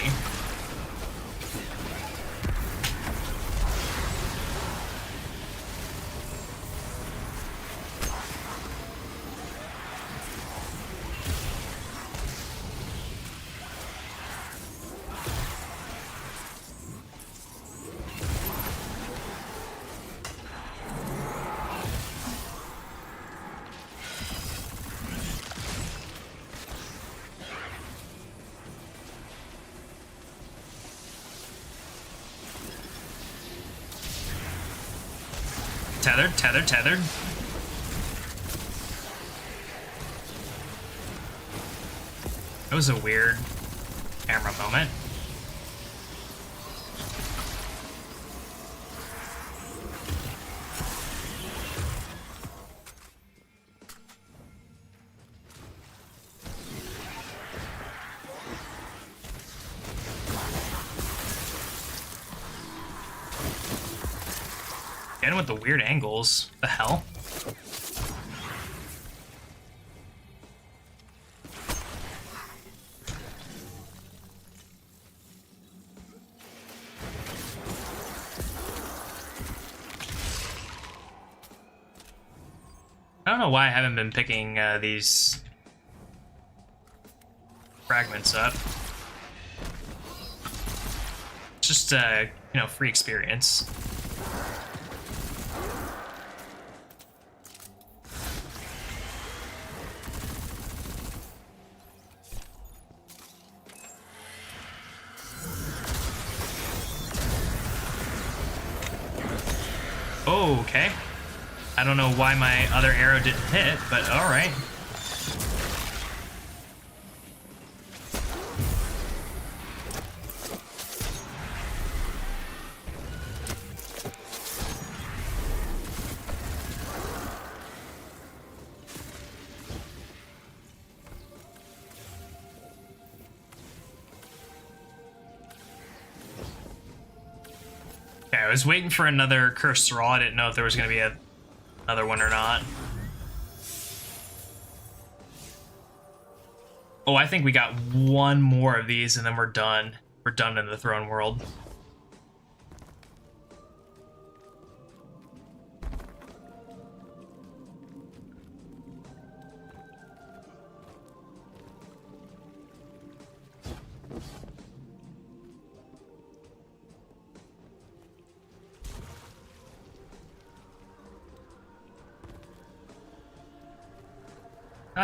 Tethered, tethered, tethered. That was a weird camera moment. Again with the weird angles. The hell? I don't know why I haven't been picking these fragments up. It's just you know, free experience. Oh, okay. I don't know why my other arrow didn't hit, but alright. Okay, I was waiting for another Cursed Thrall. I didn't know if there was going to be another one or not. Oh, I think we got one more of these and then we're done. We're done in the throne world.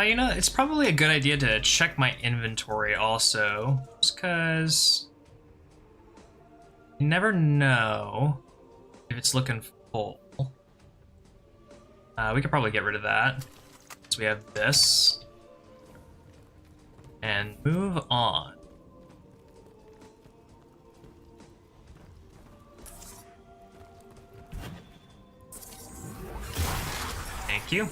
You know, it's probably a good idea to check my inventory also, just because you never know if it's looking full. We could probably get rid of that. So we have this. And move on. Thank you.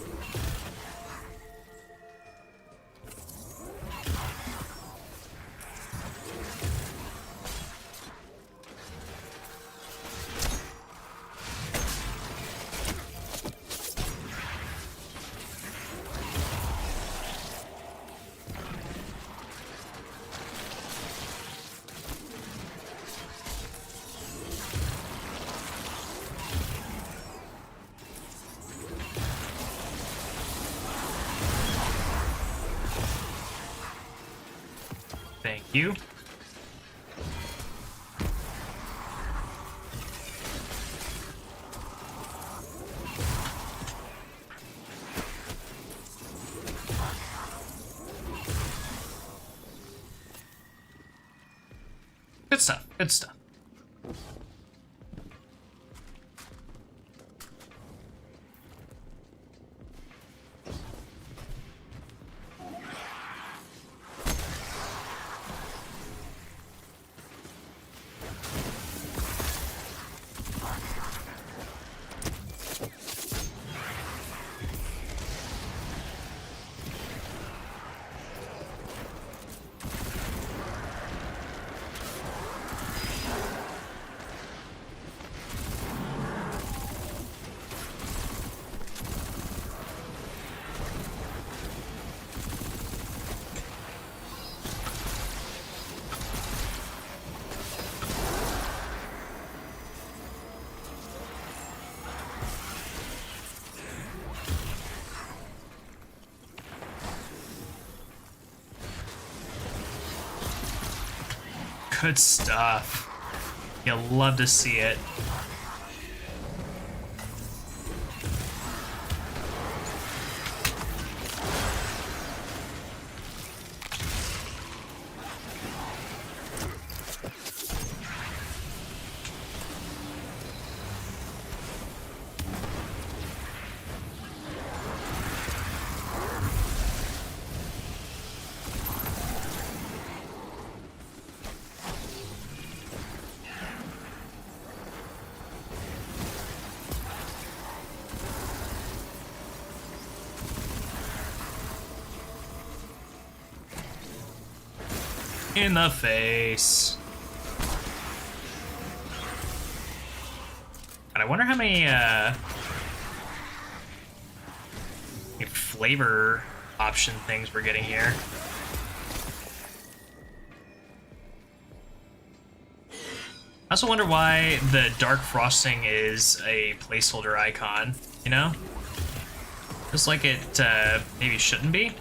Thank you. Good stuff, good stuff. Good stuff. You'll love to see it. In the face. And I wonder how many flavor option things we're getting here. I also wonder why the dark frosting is a placeholder icon, you know? Just like it maybe shouldn't be.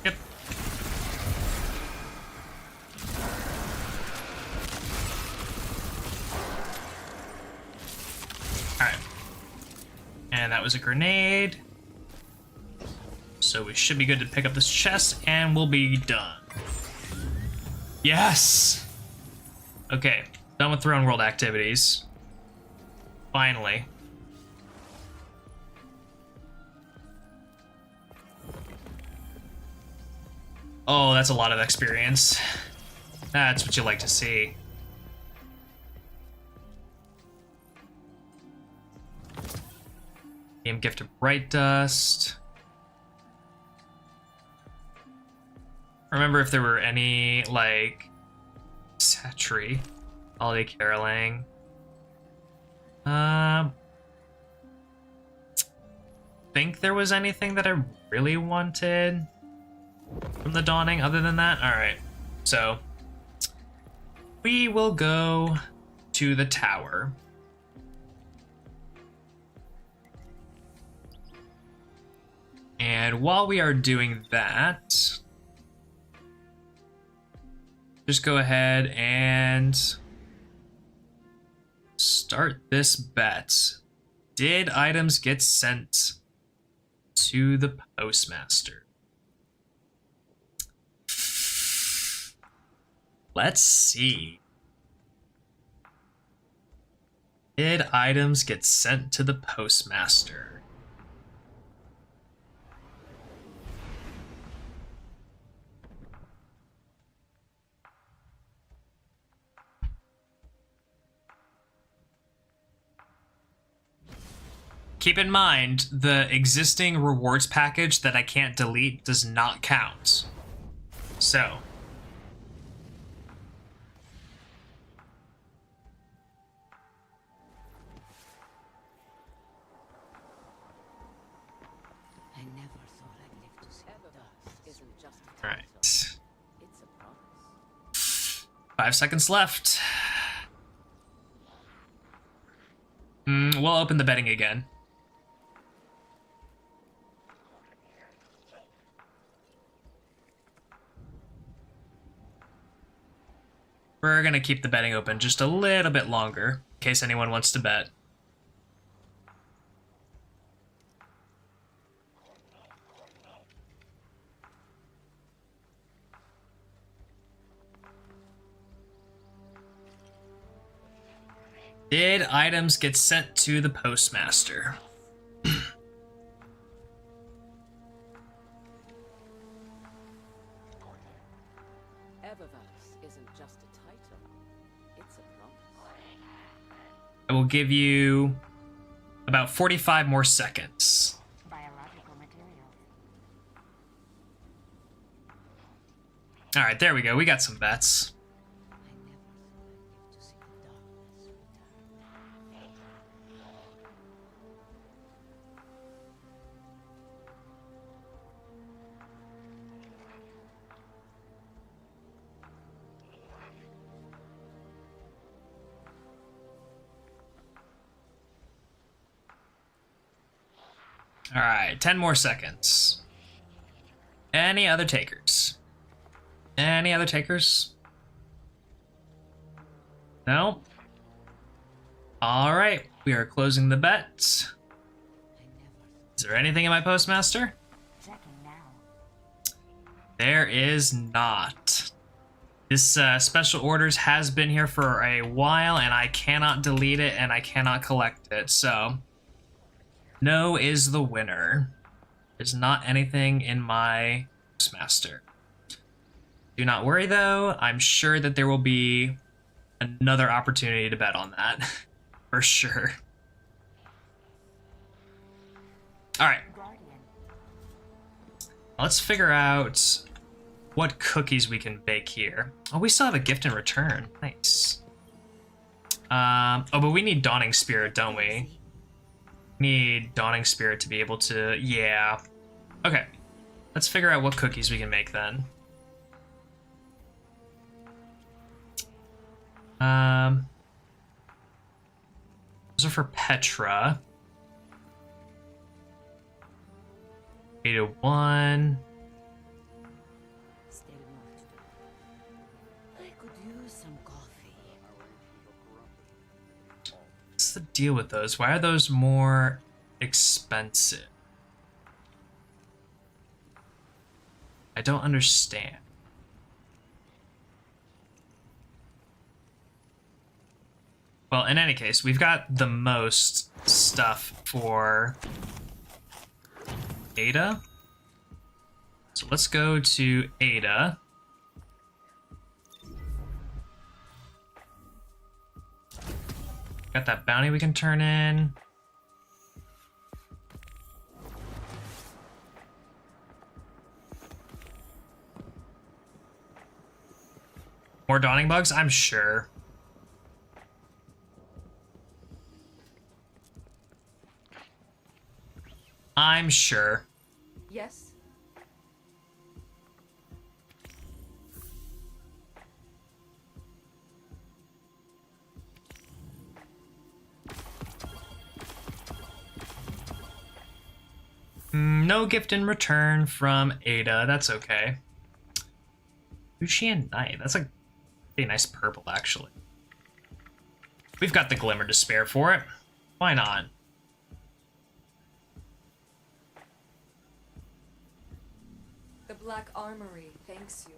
Yep. Alright. And that was a grenade. So we should be good to pick up this chest and we'll be done. Yes! Okay, done with Throne World activities. Finally. Oh, that's a lot of experience. That's what you like to see. Game Gift of Bright Dust. Remember if there were any, like, Satchery, Holiday Caroling. Think there was anything that I really wanted from the Dawning other than that? Alright, so we will go to the tower. And while we are doing that, just go ahead and Start this bet. Did items get sent to the postmaster? Let's see. Did items get sent to the postmaster? Keep in mind, the existing rewards package that I can't delete does not count. So. I never thought I'd live to see dust. Isn't just a All right. title. It's a promise. 5 seconds left. We'll open the betting again. We're gonna keep the betting open just a little bit longer, in case anyone wants to bet. Did items get sent to the postmaster? Eververse isn't just a title. It's a promise. I will give you about 45 more seconds. Biological materials. All right, there we go. We got some bets. I never thought I'd live to see the darkness return. All right, 10 more seconds. Any other takers? Any other takers? No? All right, we are closing the bet. Is there anything in my postmaster? Checking now. There is not. This special orders has been here for a while, and I cannot delete it, and I cannot collect it, so... No is the winner. There's not anything in my postmaster. Do not worry, though. I'm sure that there will be another opportunity to bet on that. For sure. Alright. Guardian. Let's figure out what cookies we can bake here. Oh, we still have a gift in return. Nice. Oh, but we need Dawning Spirit, don't we? Need Dawning Spirit to be able to... Yeah. Okay. Let's figure out what cookies we can make then. Those are for Petra. 801. Still more to do. I could use some coffee. What's the deal with those? Why are those more expensive? I don't understand. Well, in any case, we've got the most stuff for Ada. So let's go to Ada. Got that bounty we can turn in. More dawning bugs? I'm sure. I'm sure. Yes? No gift in return from Ada. That's okay. Lucian Knight. That's a pretty nice purple, actually. We've got the Glimmer to spare for it. Why not? The Black Armory thanks you.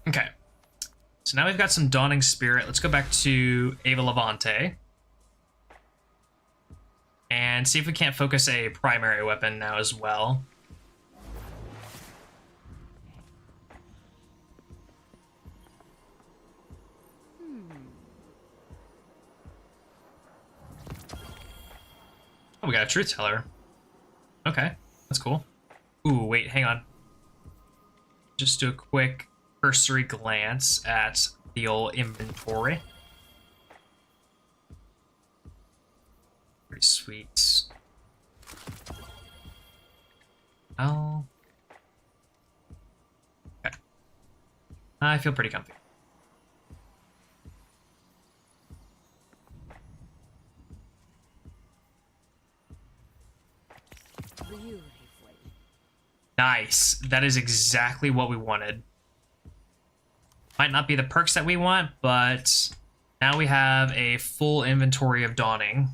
Okay. So now we've got some Dawning Spirit. Let's go back to Ava Levante. And see if we can't focus a primary weapon now as well. Oh, we got a Truth Teller. Okay, that's cool. Ooh, wait, hang on. Just do a quick cursory glance at the old inventory. Pretty sweet. Oh. Okay. I feel pretty comfy. Beautiful. Nice. That is exactly what we wanted. Might not be the perks that we want, but now we have a full inventory of Dawning.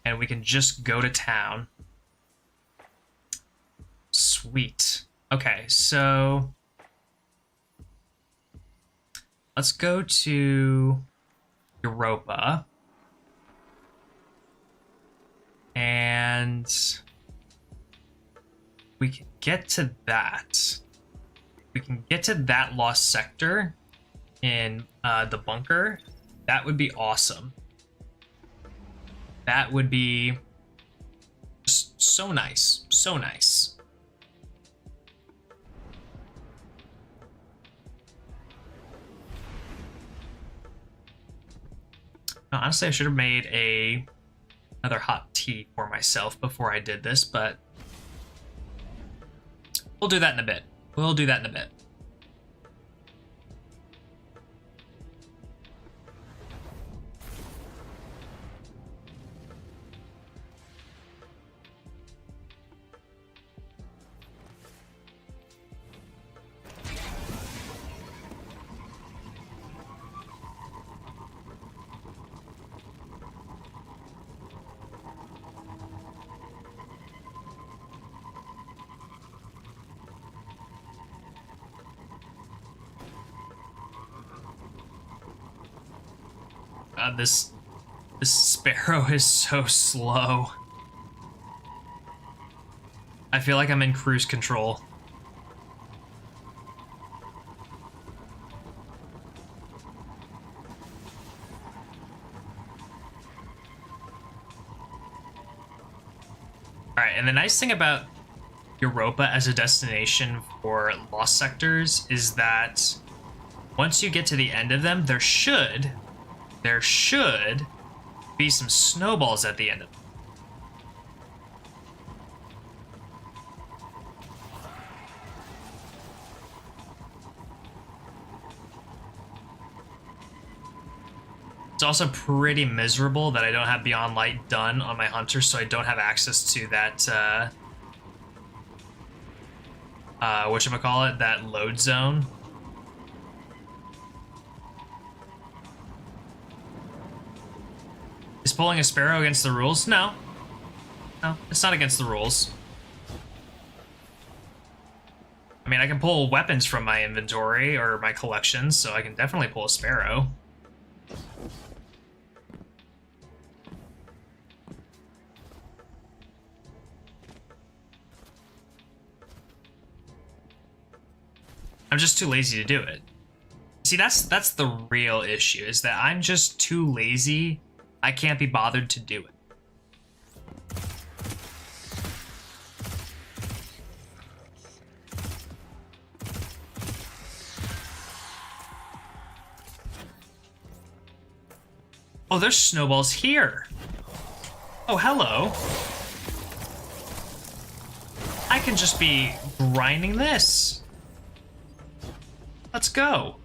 And we can just go to town. Sweet. Okay, so let's go to Europa. And we can get to that. We can get to that lost sector in the bunker. That would be awesome. That would be just so nice. So nice. Now, honestly, I should have made another hot tea for myself before I did this, but we'll do that in a bit. We'll do that in a bit. This sparrow is so slow. I feel like I'm in cruise control. Alright, and the nice thing about Europa as a destination for lost sectors is that once you get to the end of them, there should be some snowballs at the end of them. It's also pretty miserable that I don't have Beyond Light done on my Hunter, so I don't have access to that, whatchamacallit, that load zone. Is pulling a sparrow against the rules? No. No, it's not against the rules. I mean, I can pull weapons from my inventory or my collection, so I can definitely pull a sparrow. I'm just too lazy to do it. See, that's the real issue, is that I'm just too lazy. I can't be bothered to do it. Oh, there's snowballs here. Oh, hello. I can just be grinding this. Let's go.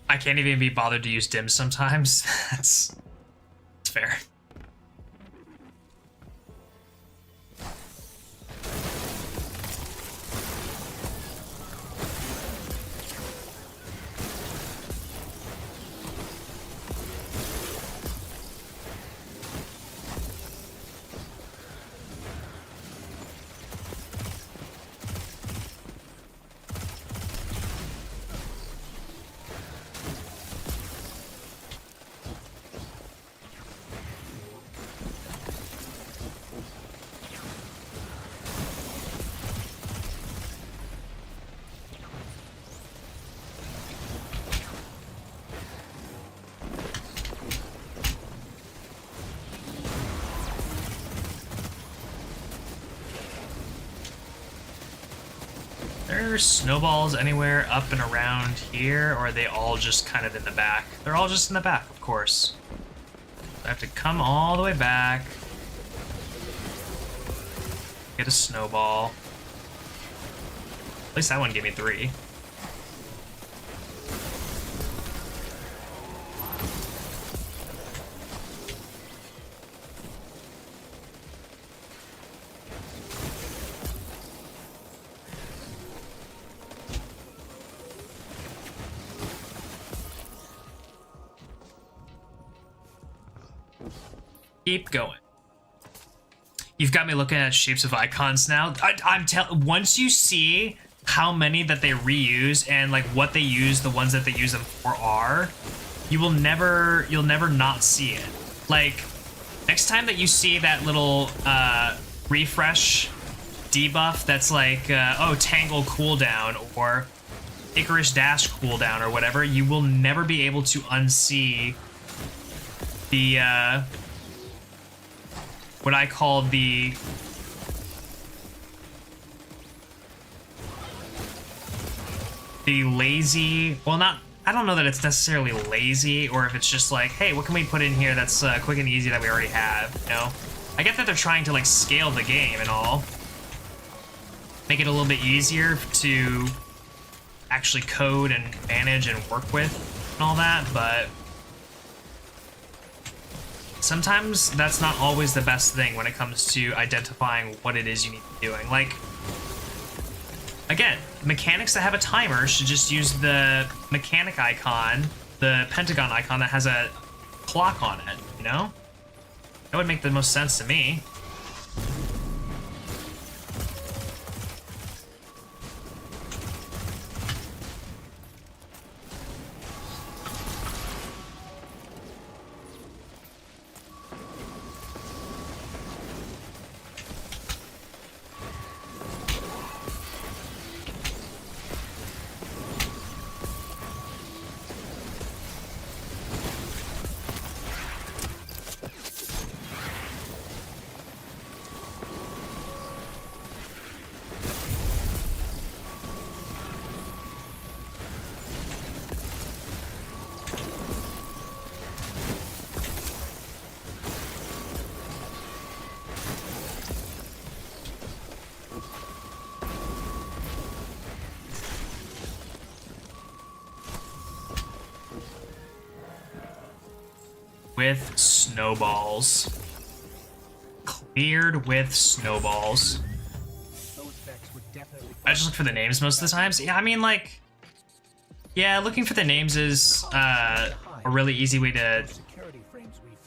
I can't even be bothered to use dims sometimes. That's fair. There snowballs anywhere up and around here, or are they all just kind of in the back? They're all just in the back, of course. I have to come all the way back. Get a snowball. At least that one gave me 3. Keep going. You've got me looking at shapes of icons now. Once you see how many that they reuse and like what they use, the ones that they use them for are, you'll never not see it. Like next time that you see that little refresh debuff that's like oh, Tangle cooldown or Icarus Dash cooldown or whatever, you will never be able to unsee the what I call the lazy, well, not, I don't know that it's necessarily lazy, or if it's just like, hey, what can we put in here that's quick and easy that we already have, you know? I get that they're trying to like scale the game and all, make it a little bit easier to actually code and manage and work with and all that, but sometimes that's not always the best thing when it comes to identifying what it is you need to be doing. Like, again, mechanics that have a timer should just use the mechanic icon, the pentagon icon that has a clock on it, you know? That would make the most sense to me. With snowballs. Cleared with snowballs. I just look for the names most of the times. Yeah, I mean, like, yeah, looking for the names is a really easy way to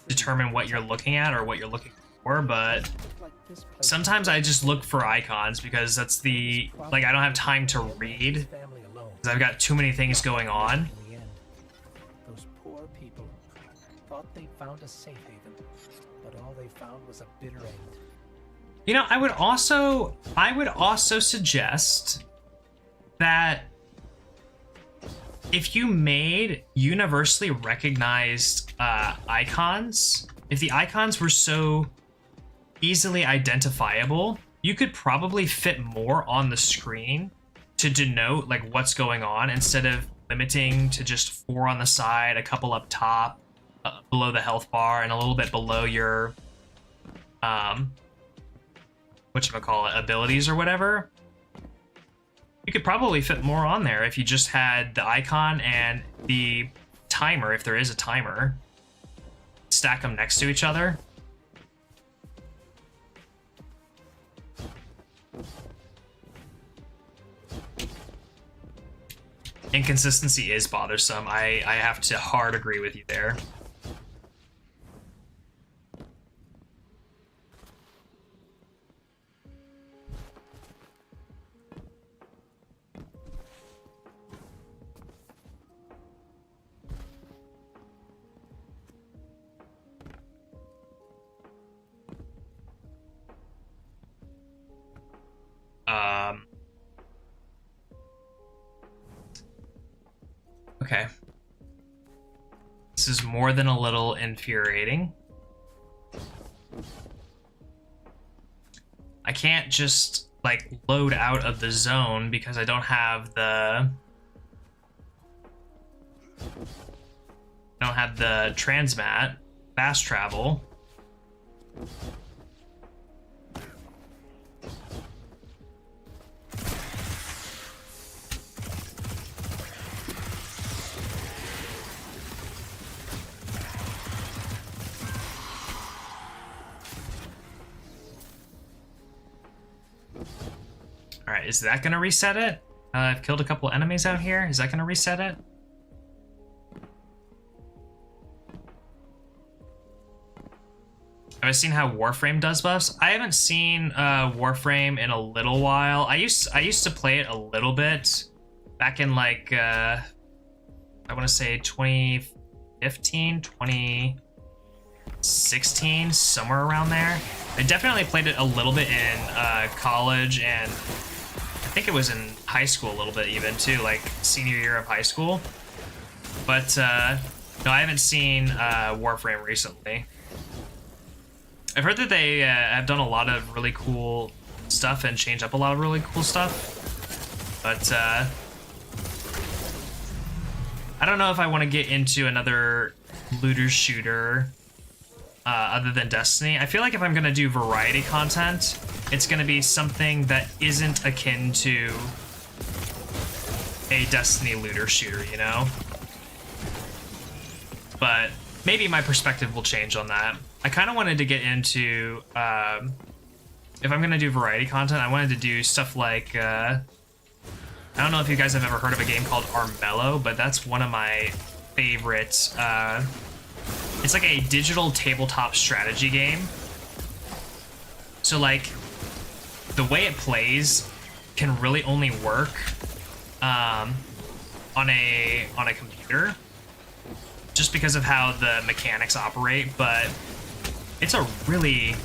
determine what you're looking at or what you're looking for, but sometimes I just look for icons because that's the, like, I don't have time to read because I've got too many things going on. Those poor people thought they found a safe haven, but all they found was a bitter end. You know, I would also suggest that if you made universally recognized icons, if the icons were so easily identifiable, you could probably fit more on the screen to denote like what's going on instead of limiting to just 4 on the side, a couple up top, below the health bar, and a little bit below your whatchamacallit, abilities or whatever. You could probably fit more on there if you just had the icon and the timer, if there is a timer. Stack them next to each other. Inconsistency is bothersome. I have to hard agree with you there. Okay. This is more than a little infuriating. I can't just, like, load out of the zone because I don't have the... transmat, fast travel. Alright, is that gonna reset it? I've killed a couple enemies out here. Is that gonna reset it? Have I seen how Warframe does buffs? I haven't seen Warframe in a little while. I used to play it a little bit back in like I want to say 2015, 2016, somewhere around there. I definitely played it a little bit in college, and I think it was in high school a little bit even too, like senior year of high school. But no, I haven't seen Warframe recently. I've heard that they have done a lot of really cool stuff and changed up a lot of really cool stuff. But I don't know if I want to get into another looter shooter other than Destiny. I feel like if I'm going to do variety content, it's going to be something that isn't akin to a Destiny looter shooter, you know? But maybe my perspective will change on that. I kind of wanted to get into, if I'm going to do variety content, I wanted to do stuff like, I don't know if you guys have ever heard of a game called Armello, but that's one of my favorites. It's like a digital tabletop strategy game. So like, the way it plays can really only work on a computer, just because of how the mechanics operate, but it's a really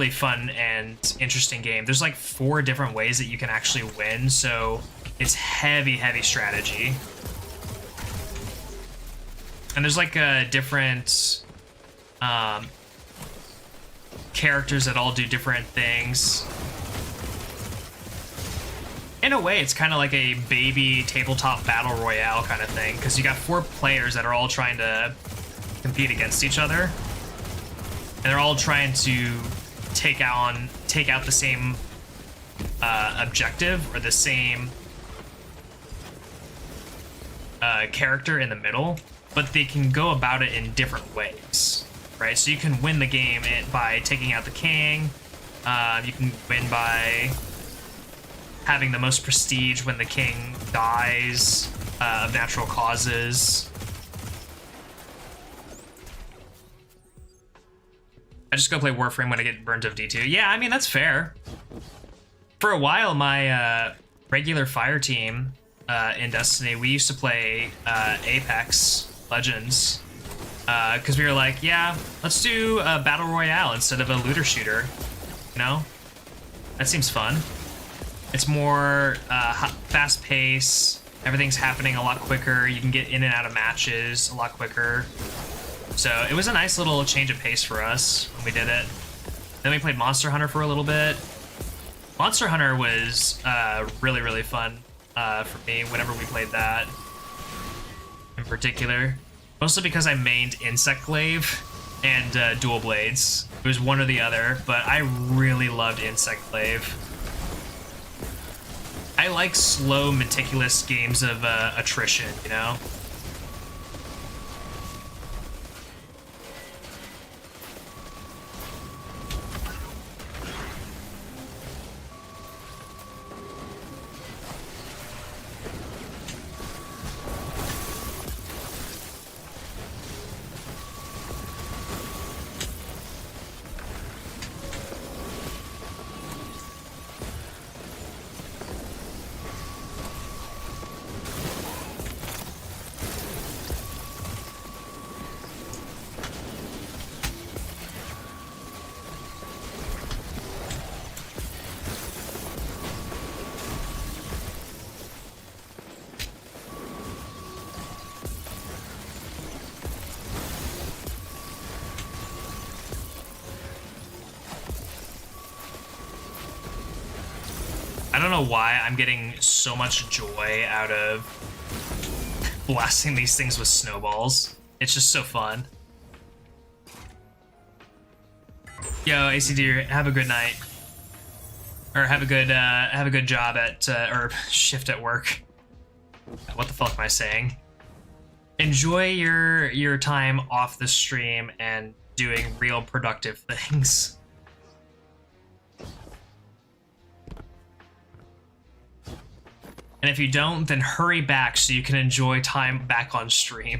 fun and interesting game. There's like 4 different ways that you can actually win, so it's heavy strategy. And there's like different characters that all do different things. In a way, it's kind of like a baby tabletop battle royale kind of thing, because you got 4 players that are all trying to compete against each other. And they're all trying to take out the same objective, or the same character in the middle, but they can go about it in different ways, right? So you can win the game by taking out the king. You can win by having the most prestige when the king dies of natural causes. I just go play Warframe when I get burnt of D2. Yeah, I mean, that's fair. For a while, my regular fire team in Destiny, we used to play Apex Legends, because we were like, yeah, let's do a battle royale instead of a looter shooter, you know? That seems fun. It's more fast pace, everything's happening a lot quicker, you can get in and out of matches a lot quicker. So it was a nice little change of pace for us when we did it. Then we played Monster Hunter for a little bit. Monster Hunter was really fun for me whenever we played that in particular. Mostly because I mained Insect Glaive and Dual Blades. It was one or the other, but I really loved Insect Glaive. I like slow, meticulous games of attrition, you know? I don't know why I'm getting so much joy out of blasting these things with snowballs. It's just so fun. Yo, ACD, have a good night. Or have a good job at, or shift at work. What the fuck am I saying? Enjoy your time off the stream and doing real productive things. And if you don't, then hurry back so you can enjoy time back on stream.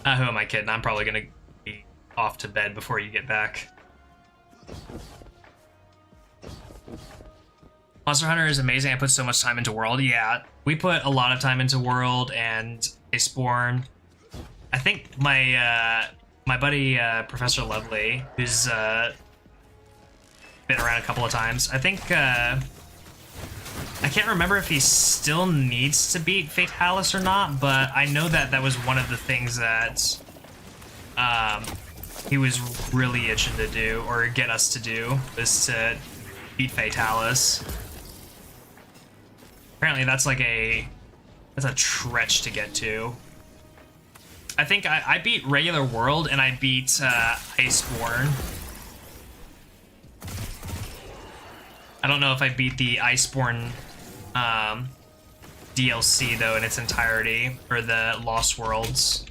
Who am I kidding? I'm probably gonna be off to bed before you get back. Monster Hunter is amazing. I put so much time into World. Yeah, we put a lot of time into World and Iceborne. I think my buddy Professor Lovely, who's been around a couple of times, I think I can't remember if he still needs to beat Fatalis or not, but I know that that was one of the things that he was really itching to do, or get us to do, was to beat Fatalis. Apparently that's like that's a trek to get to. I think I beat regular World and I beat Iceborne. I don't know if I beat the Iceborne DLC though in its entirety, or the Lost Worlds,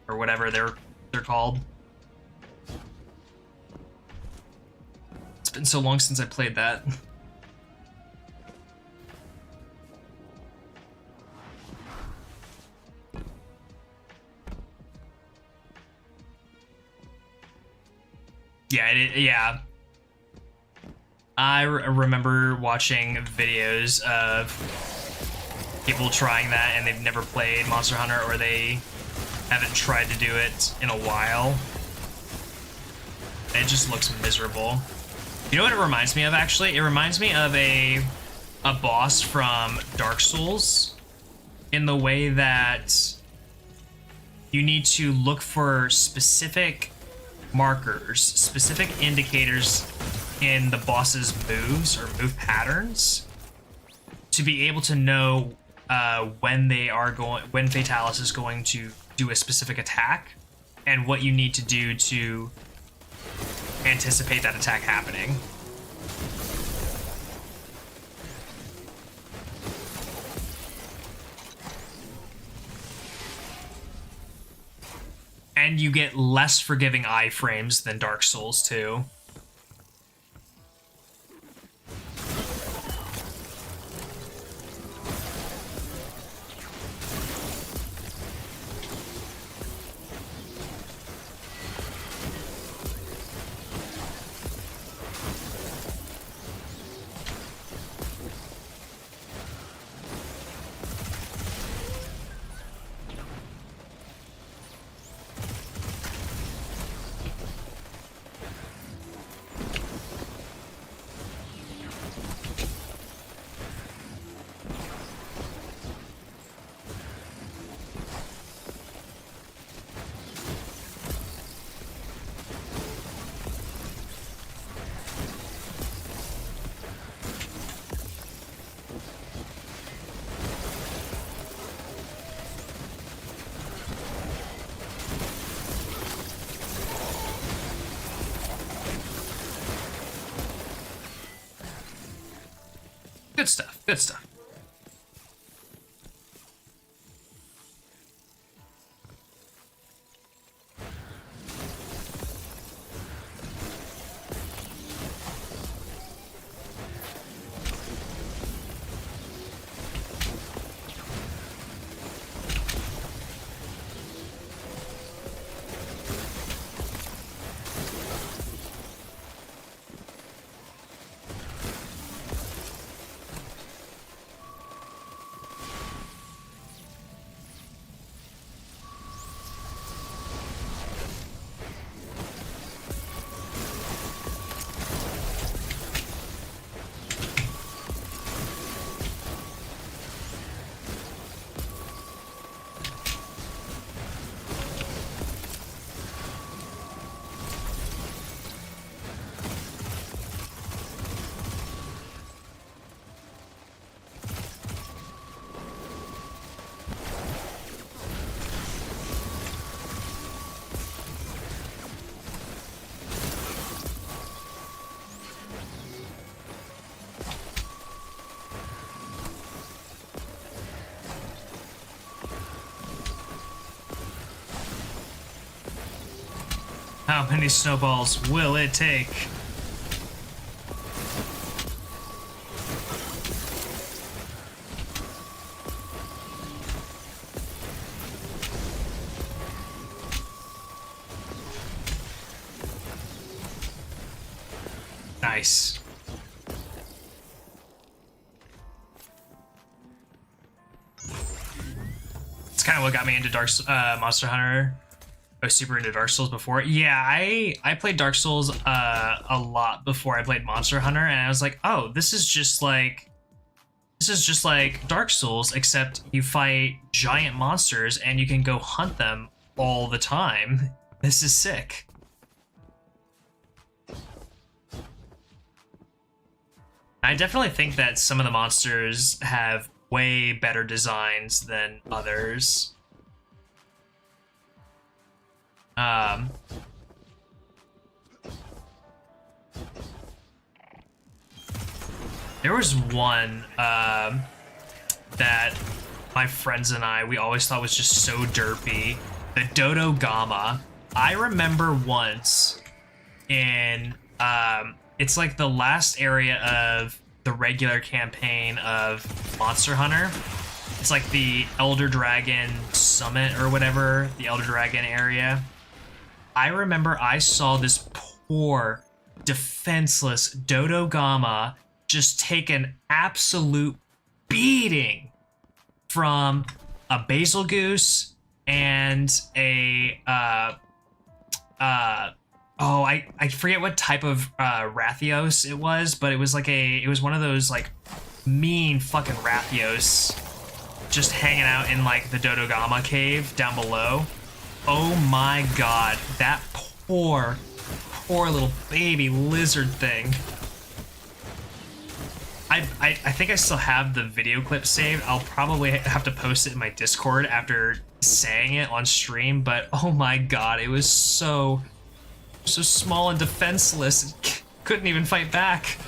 or whatever they're called. It's been so long since I played that. Yeah. I remember watching videos of people trying that and they've never played Monster Hunter, or they haven't tried to do it in a while. It just looks miserable. You know what it reminds me of, actually? It reminds me of a boss from Dark Souls, in the way that you need to look for specific markers, specific indicators in the boss's moves or move patterns, to be able to know when Fatalis is going to do a specific attack, and what you need to do to anticipate that attack happening. And you get less forgiving iframes than Dark Souls 2. Good stuff. Good stuff. How many snowballs will it take? Nice. It's kind of what got me into Monster Hunter. I was super into Dark Souls before. Yeah, I played Dark Souls a lot before I played Monster Hunter, and I was like, oh, this is just like Dark Souls, except you fight giant monsters and you can go hunt them all the time. This is sick. I definitely think that some of the monsters have way better designs than others. There was one that my friends and we always thought was just so derpy. The Dodo Gamma. I remember once in it's like the last area of the regular campaign of Monster Hunter. It's like the Elder Dragon Summit or whatever, the Elder Dragon area. I remember I saw this poor, defenseless Dodo Gamma just take an absolute beating from a Basil Goose and a I forget what type of Rathios it was, but it was like it was one of those like mean fucking Rathios just hanging out in like the Dodo Gamma cave down below. Oh my god, that poor little baby lizard thing. I think I still have the video clip saved. I'll probably have to post it in my Discord after saying it on stream, but oh my god, it was so small and defenseless. It couldn't even fight back.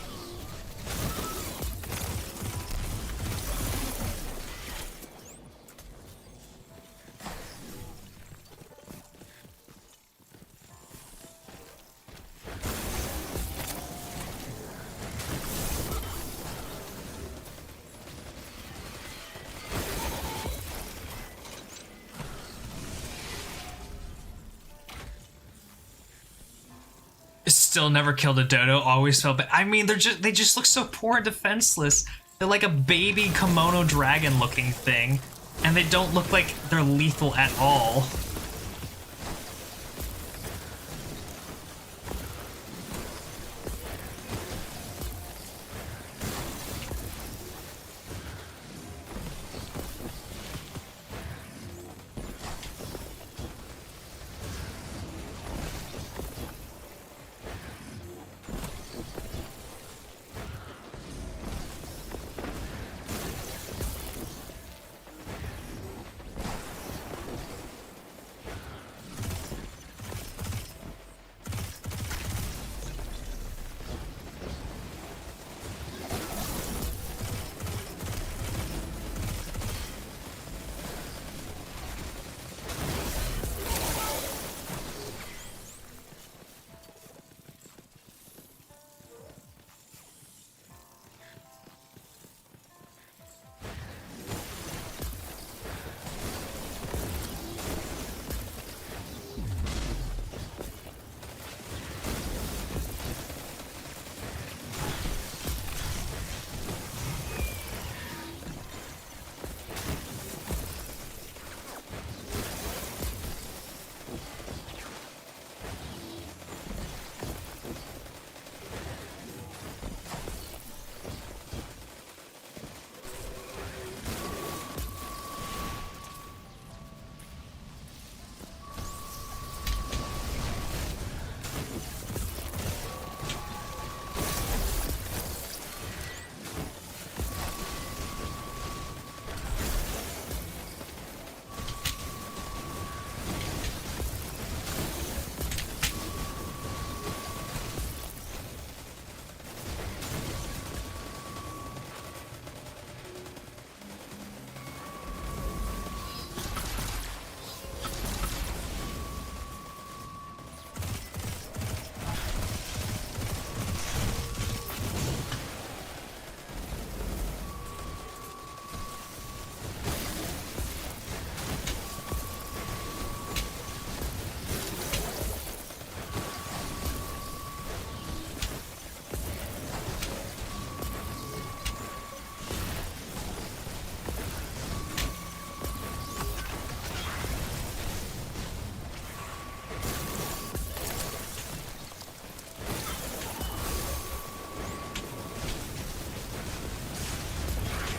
Still never killed a dodo. Always felt bad. I mean, they just look so poor and defenseless. They're like a baby kimono dragon looking thing, and they don't look like they're lethal at all.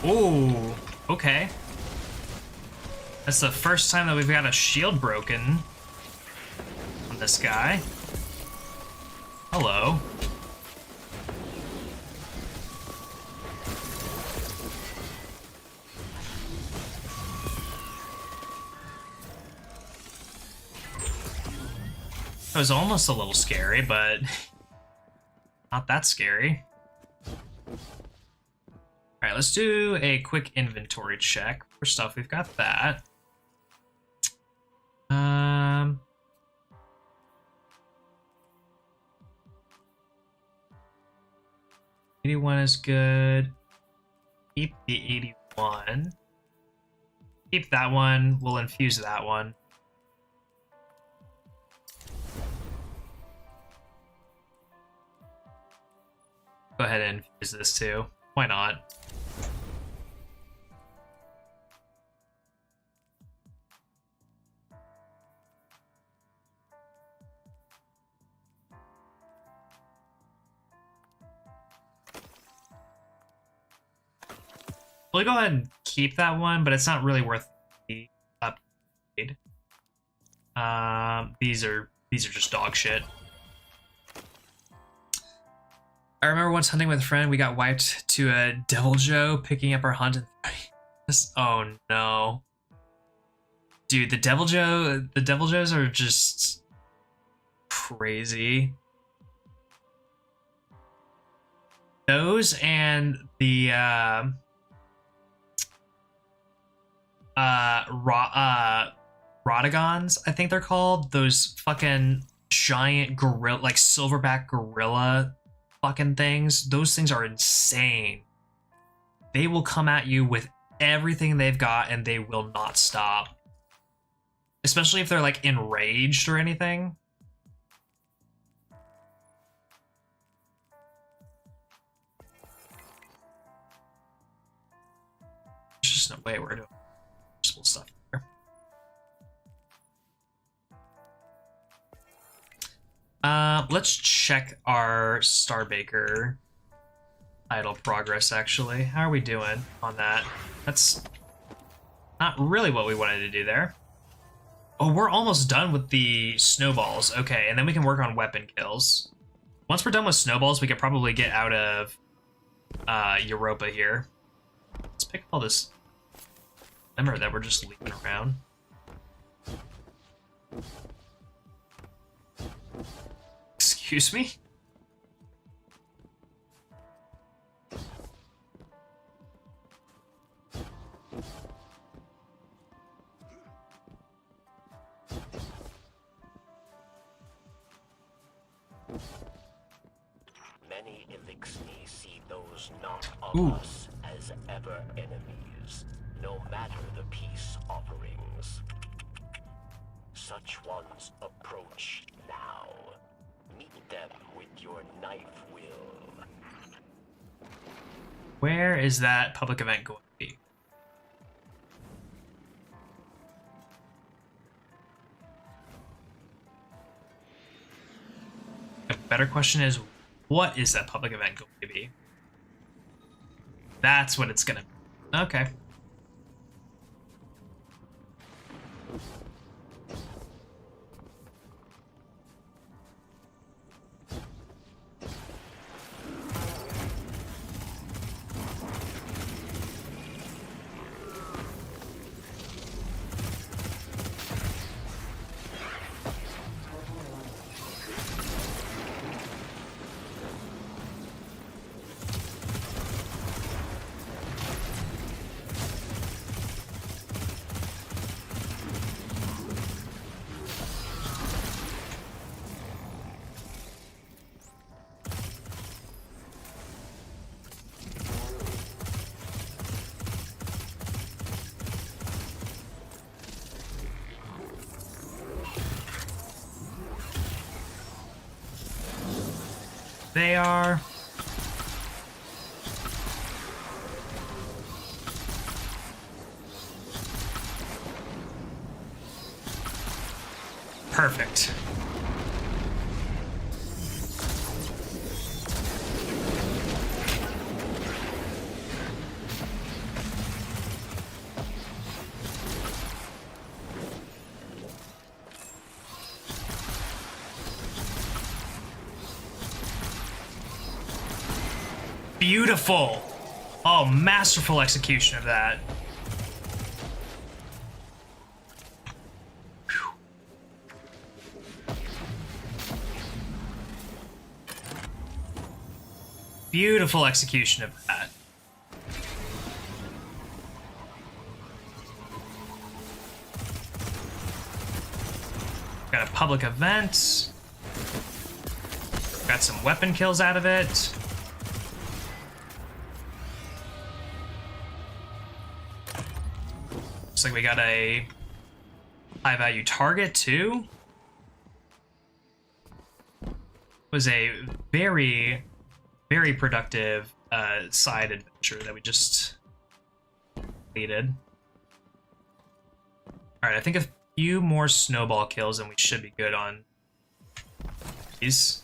Ooh, okay. That's the first time that we've got a shield broken on this guy. Hello. It was almost a little scary, but not that scary. Alright, let's do a quick inventory check. First off, we've got that. 81 is good. Keep the 81. Keep that one. We'll infuse that one. Go ahead and infuse this too. Why not? We'll go ahead and keep that one, but it's not really worth the upgrade. These are just dog shit. I remember once hunting with a friend, we got wiped to a Devil Joe picking up our hunt. Oh no. Dude, the Devil Joes are just crazy. Those and the Rodagons, I think they're called. Those fucking giant gorilla, like silverback gorilla fucking things. Those things are insane. They will come at you with everything they've got and they will not stop. Especially if they're like enraged or anything. There's just no way we're doing stuff here. Let's check our Starbaker idle progress, actually. How are we doing on that? That's not really what we wanted to do there. Oh, we're almost done with the snowballs. Okay, and then we can work on weapon kills. Once we're done with snowballs, we could probably get out of Europa here. Let's pick up all this lumber that we're just leaving around. Excuse me? Many Elixni see those not of Ooh. us as ever enemies, no matter the peace offerings. Such ones approach now. Meet them with your knife will. Where is that public event going to be? A better question is, what is that public event going to be? That's what it's gonna be. Okay. They are. Perfect. Beautiful. Oh, masterful execution of that. Whew. Beautiful execution of that. Got a public event. Got some weapon kills out of it. Looks like we got a high value target too. Was a very, very productive side adventure that we just completed. Alright, I think a few more snowball kills and we should be good on these.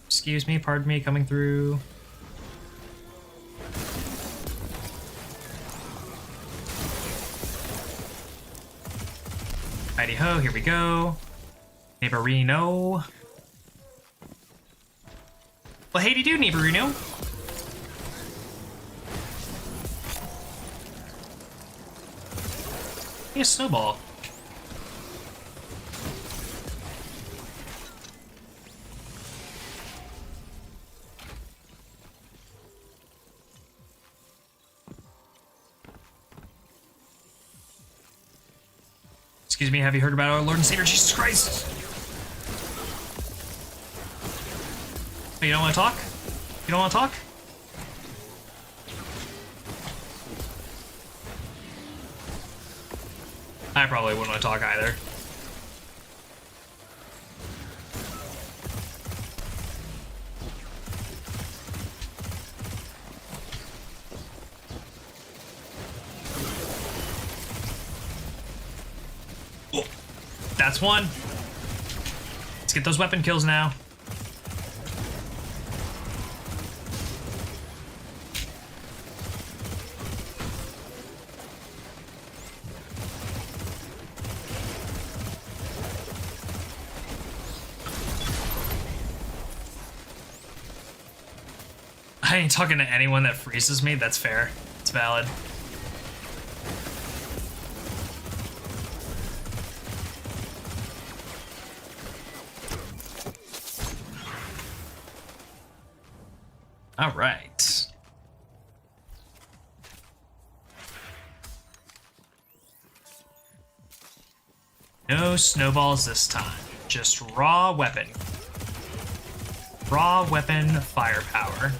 Excuse me, pardon me, coming through. Righty ho, here we go. Neighborino. Well, hey, do Neighborino. Hey, a snowball. Excuse me, have you heard about our Lord and Savior Jesus Christ? Oh, you don't want to talk? You don't want to talk? I probably wouldn't want to talk either. That's one. Let's get those weapon kills now. I ain't talking to anyone that freezes me. That's fair. It's valid. All right. No snowballs this time. Just raw weapon. Raw weapon firepower.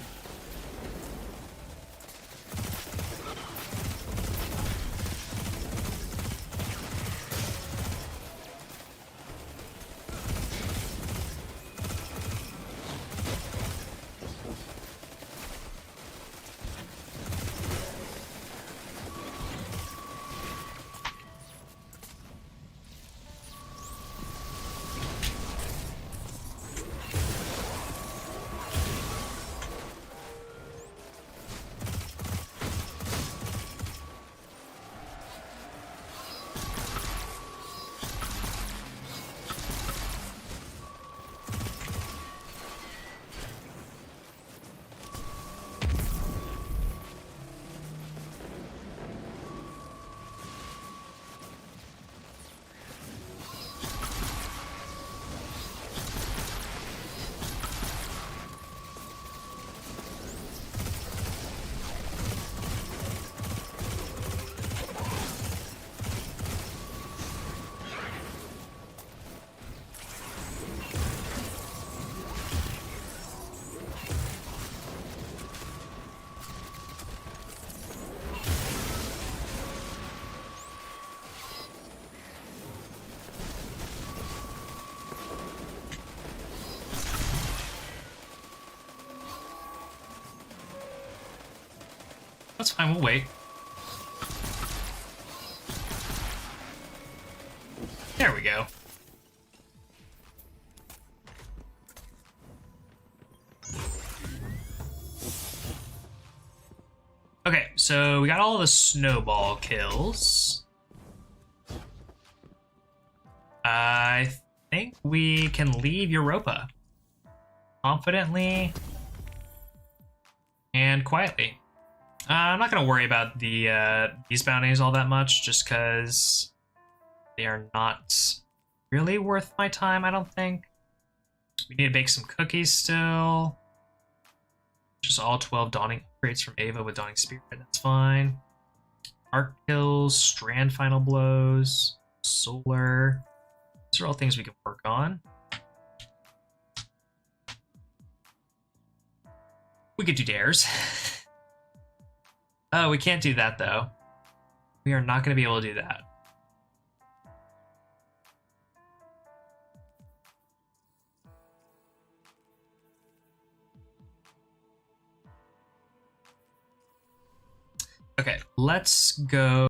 That's fine, we'll wait. There we go. so we got all the snowball kills. I think we can leave Europa confidently and quietly. I'm not gonna worry about these bounties all that much, just because they are not really worth my time, I don't think. We need to bake some cookies still. Just all 12 Dawning upgrades from Ava with Dawning Spirit, that's fine. Arc kills, Strand Final Blows, Solar. These are all things we can work on. We could do dares. Oh, we can't do that though. We are not going to be able to do that. Okay, let's go.